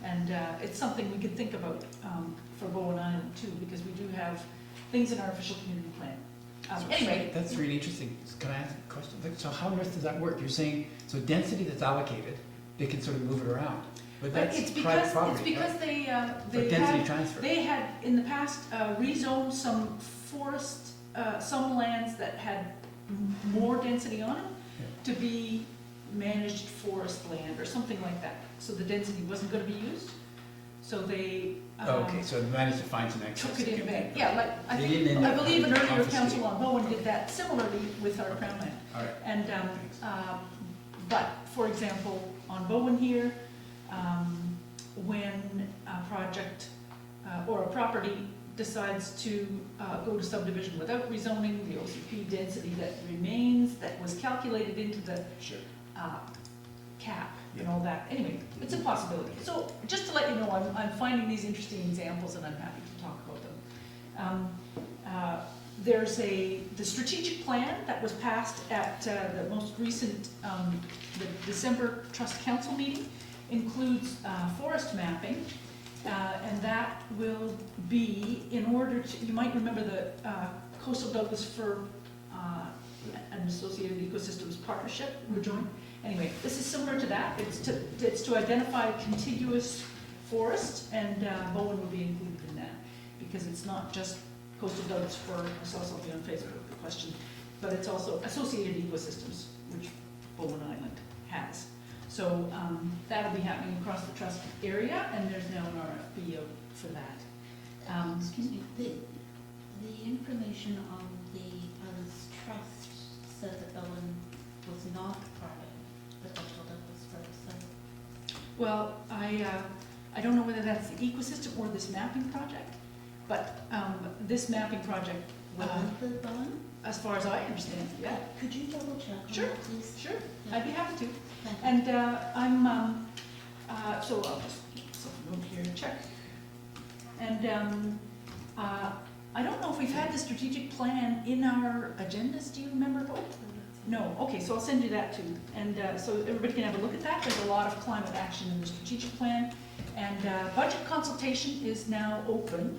And it's something we could think about for Bowen Island too, because we do have things in our official community plan. Anyway. That's really interesting. Can I ask a question? So how on earth does that work? You're saying, so density that's allocated, they can sort of move it around. But that's it's private because, property, it's because right? they density had, transfer. they had in the past rezoned some forest, some lands that had more density on it to be managed forest land or something like that. So the density wasn't going to be used. So they Okay, so they managed to find some excess. took it in bank. Yeah, like I They think, didn't end I up believe an earlier confiscating. council on Bowen did that similarly with our Crown land. All right. And, but, for example, on Bowen here, when a project or a property decides to go to subdivision without rezoning, the OCP density that remains, that was calculated into the Sure. cap and all that. Anyway, it's a possibility. So just to let you know, I'm finding these interesting examples and I'm happy to talk about them. There's the strategic plan that was passed at the most recent, the December Trust Council meeting, includes forest mapping, and that will be in order to, you might remember the Coastal Douglas Fir and Associated Ecosystems Partnership were joined. Anyway, this is similar to that. It's to identify contiguous forest, and Bowen will be included in that, because it's not just Coastal Douglas Fir. I saw something on Facebook, the question, but it's also associated ecosystems, which Bowen Island has. So that'll be happening across the trust area, and there's now an RFP out for that. Excuse me, the information on the trust said that Bowen was not part of the Coastal Douglas Fir, so. Well, I don't know whether that's the ecosystem or this mapping project, but this mapping project, Will include Bowen? as far as I understand, yeah. Could you double check on Sure, that, please? Sure, I'd be happy to. Thank you. And so I'll just keep something over here and check. And I don't know if we've had the strategic plan in our agendas, do you remember, Bo? No, okay, so I'll send you that too. And so everybody can have a look at that. There's a lot of climate action in the strategic plan. And budget consultation is now open.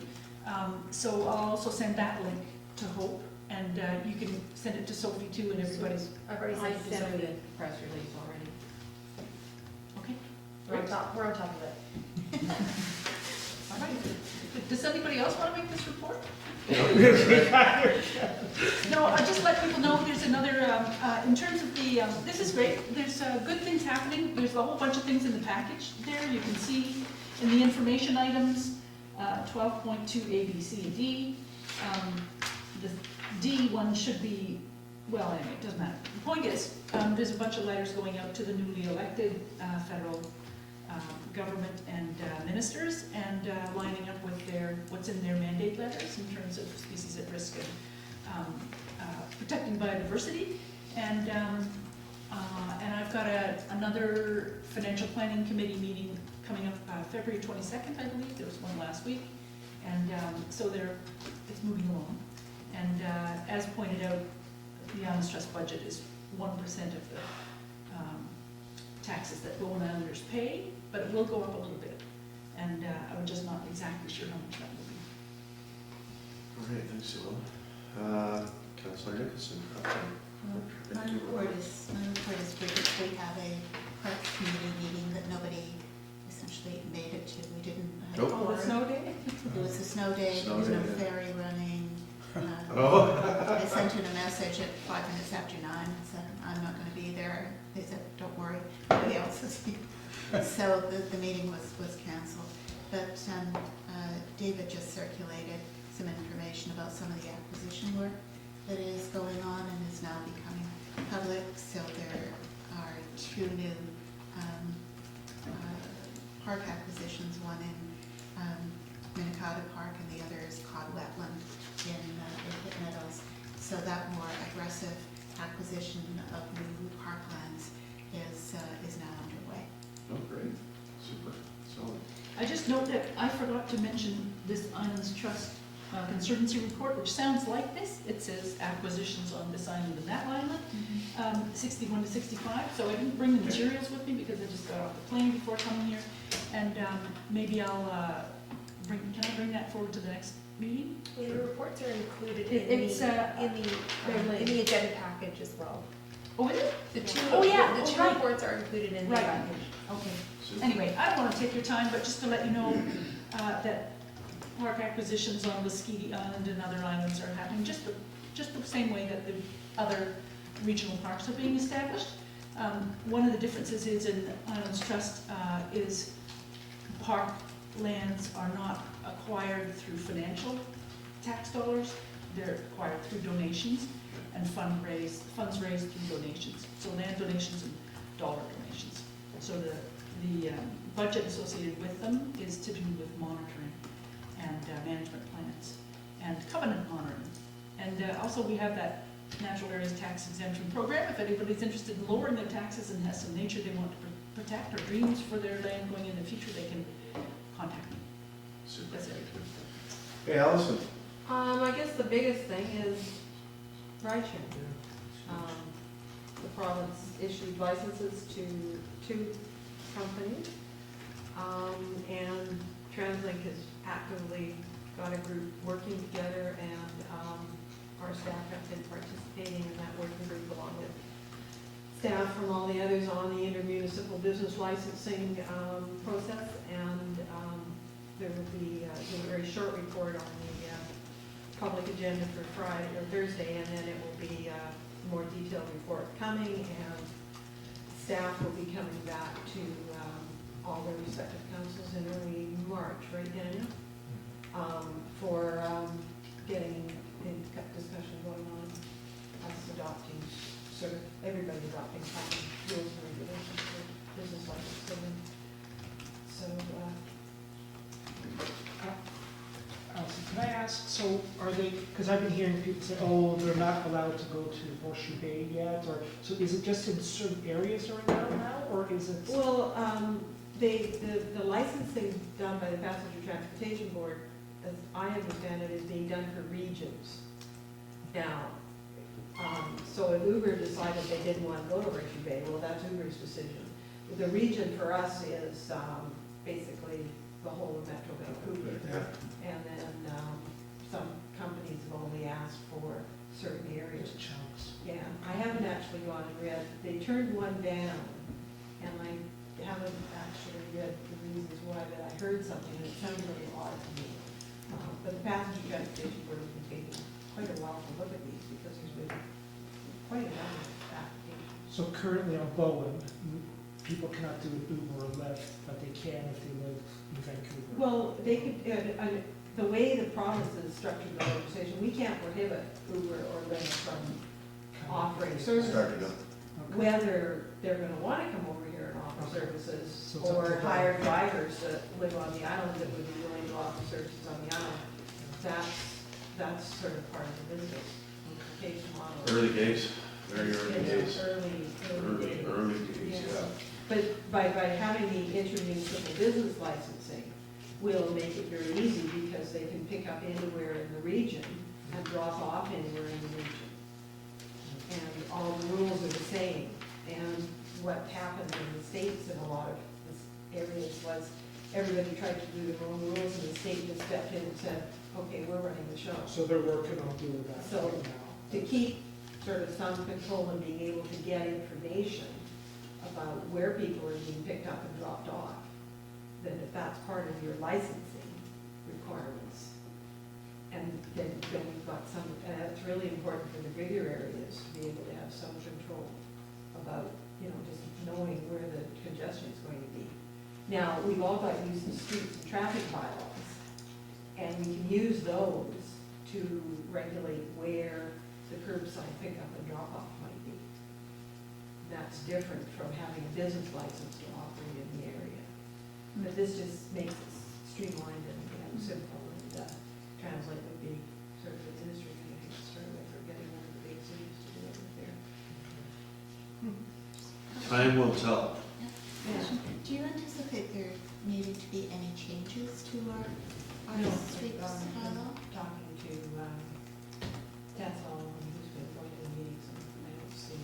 So I'll also send that link to Hope. And you can send it to Sophie too, and everybody's, I've already I sent it to sent Sophie. a press release already. okay? We're on top of it. All right. Does anybody else want to make this report? No, I just let people know there's another, in terms of the, this is great, there's good things happening, there's a whole bunch of things in the package there, you can see in the information items, 12.2 A, B, C, and D. The D one should be, well, anyway, it doesn't matter. The point is, there's a bunch of letters going out to the newly elected federal government and ministers, and lining up with what's in their mandate letters in terms of species at risk and protecting biodiversity. And And I've got another financial planning committee meeting coming up February 22nd, I believe. There was one last week. And so it's moving along. And as pointed out, the Islands Trust budget is 1% of the taxes that Bowen Islanders pay, but it will go up a little bit. And I'm just not exactly sure how much that will be. All right, thanks, Sue. Councillor Nicholson. My report is brief. We have a parks committee meeting that nobody essentially made it to. We didn't. Nope. Oh, the snow day? It was a snow day, Snow there was no day, yeah. ferry running. Oh. I sent in a message at 5 minutes after 9 and said, I'm not gonna be there. They said, don't worry, nobody else is here. So the meeting was canceled. But David just circulated some information about some of the acquisition work that is going on and is now becoming public. So there are 2 new park acquisitions, one in Minicata Park and the other is Cod Wetland in Pitt Meadows. So that more aggressive acquisition of new parklands is now underway. Oh, great, super, solid. I just note that I forgot to mention this Islands Trust Conservancy report, which sounds like this. It says acquisitions on this island and that island, 61 to 65. So I didn't bring the materials with me because I just got off the plane before coming here. And maybe I'll can I bring that forward to the next meeting? The reports are included It's, in the agenda package as well. Oh, is it? The two, Oh, yeah, the oh, two right. reports are included in the Right. package. Okay. Super. Anyway, I don't want to take your time, but just to let you know that park acquisitions on Lasqueti Island and other islands are happening just the same way that the other regional parks are being established. One of the differences is in Islands Trust is park lands are not acquired through financial tax dollars, they're acquired through donations and funds raised through donations. So land donations and dollar donations. So the budget associated with them is to do with monitoring and management plans and covenant monitoring. And also we have that natural areas tax exemption program. If anybody's interested in lowering their taxes and has some nature they want to protect or dreams for their land going in the future, they can contact me. Super. That's it. Hey, Allison. I guess the biggest thing is rideshare. The province issued licenses to 2 companies, and TransLink has actively got a group working together, and our staff have been participating in that working group along with staff from all the others on the intermunicipal business licensing process, and there will be a very short report on the public agenda for Friday or Thursday, and then it will be a more detailed report coming, and staff will be coming back to all their respective councils in early March, right, Daniel? For getting in discussion going on, us adopting, sort of everybody adopting common rules and regulations for business licensing. So, Allison, can I ask, so are they, because I've been hearing people say, oh, they're not allowed to go to Horseshoe Bay yet, or, so is it just in certain areas around now, or is it? well, the licensing done by the Passenger Transportation Board, as I understand it, is being done for regions now. So if Uber decided they didn't want to go to Horseshoe Bay, well, that's Uber's decision. The region for us is basically the whole of Metro Vancouver. Yeah. And then some companies have only asked for certain areas. Just chunks. Yeah, I haven't actually gone and read, they turned one down, and I haven't actually read the reasons why, but I heard something, and it sounded really odd to me. But the Passenger Transportation Board has been taking quite a while to look at these, because there's been quite a number of applications. So currently on Bowen, people cannot do an Uber or Lyft, but they can if they live in Vancouver. Well, they could, the way the province is structured the legislation, we can't prohibit Uber or Lyft from offering services. Starting up. Whether they're gonna wanna come over here and offer services, So it's up to or them. hire drivers that live on the island that would be willing to offer services on the island, that's sort of part of the business application model. Early days. Very early It's days. Early days. Early days, Yeah. yeah. But by having the intermunicipal business licensing, will make it very easy because they can pick up anywhere in the region and drop off anywhere in the region. And all the rules are the same. And what happened in the States in a lot of areas was everybody tried to do their own rules and the state just stepped in and said, okay, we're running the show. So they're working on doing that So, right now. To keep sort of some control and being able to get information about where people are being picked up and dropped off, then if that's part of your licensing requirements, and then we've got some, and it's really important for the bigger areas to be able to have some control about, just knowing where the congestion is going to be. Now, we've all got used to streets and traffic bylaws, and we can use those to regulate where the curbside pickup and drop-off might be. That's different from having a business license to operate in the area. But this just makes it streamlined and simple and translate would be sort of administrative concern with getting one of the big cities to do it with their. Time will tell. Yeah. Do you anticipate there needing to be any changes to our No, streets bylaw? talking to, Tessel, who's been going to the meetings, and I don't see,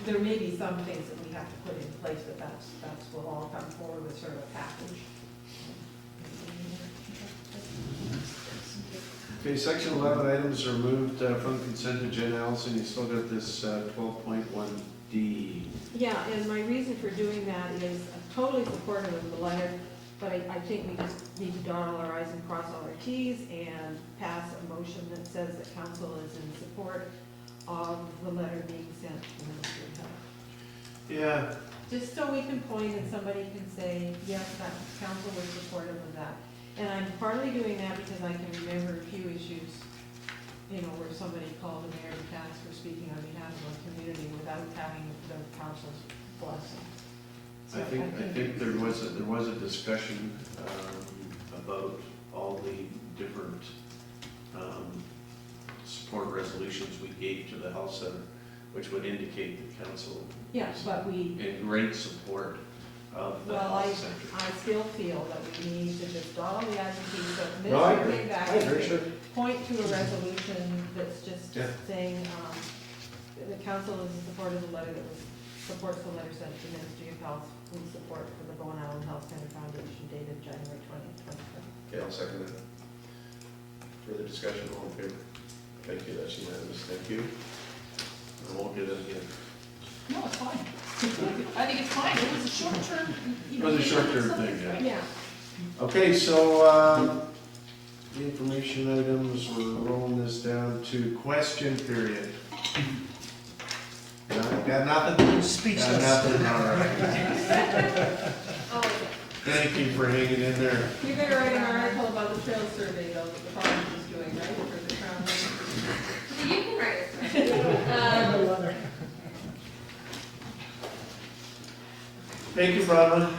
there may be some things that we have to put in place, but that's will all come forward with sort of a package. Okay, section 11 items are moved from consent agenda. Allison, you still got this 12.1D. Yeah, and my reason for doing that is I'm totally supportive of the letter, but I think we just need to dot all our i's and cross all our t's and pass a motion that says that council is in support of the letter being sent to the Ministry of Health. Yeah, Just so we can point and somebody can say, yes, that council was supportive of that. And I'm partly doing that because I can remember a few issues, where somebody called the mayor to task for speaking on behalf of a community without having the council's blessing. So I think there was a discussion about all the different support resolutions we gave to the health center, which would indicate the council Yeah, but we, in great support of the well, I health center. still feel that we need to just dot all the i's and t's, so if the No, I minister agree. came back I agree, and sure. point to a resolution that's just Yeah. saying, the council is in support of the letter that supports the letter sent to the Ministry of Health in support for the Bowen Island Health Center Foundation dated January 20th, 2020. Okay, I'll second that. Further discussion, all in favor? Thank you, that's unanimous, thank you. I won't get it again. No, it's fine. I think it's fine. It was a short-term. It was a short-term thing, yeah. Yeah. Okay, so, the information items, we're rolling this down to question period. Got nothing? Speechless. Got nothing, all right. Oh, Thank you for hanging in there. you're gonna write an article about the trail survey though, that the province is doing, right, for the crown. So you can write it. No other. Thank you, Bronwyn.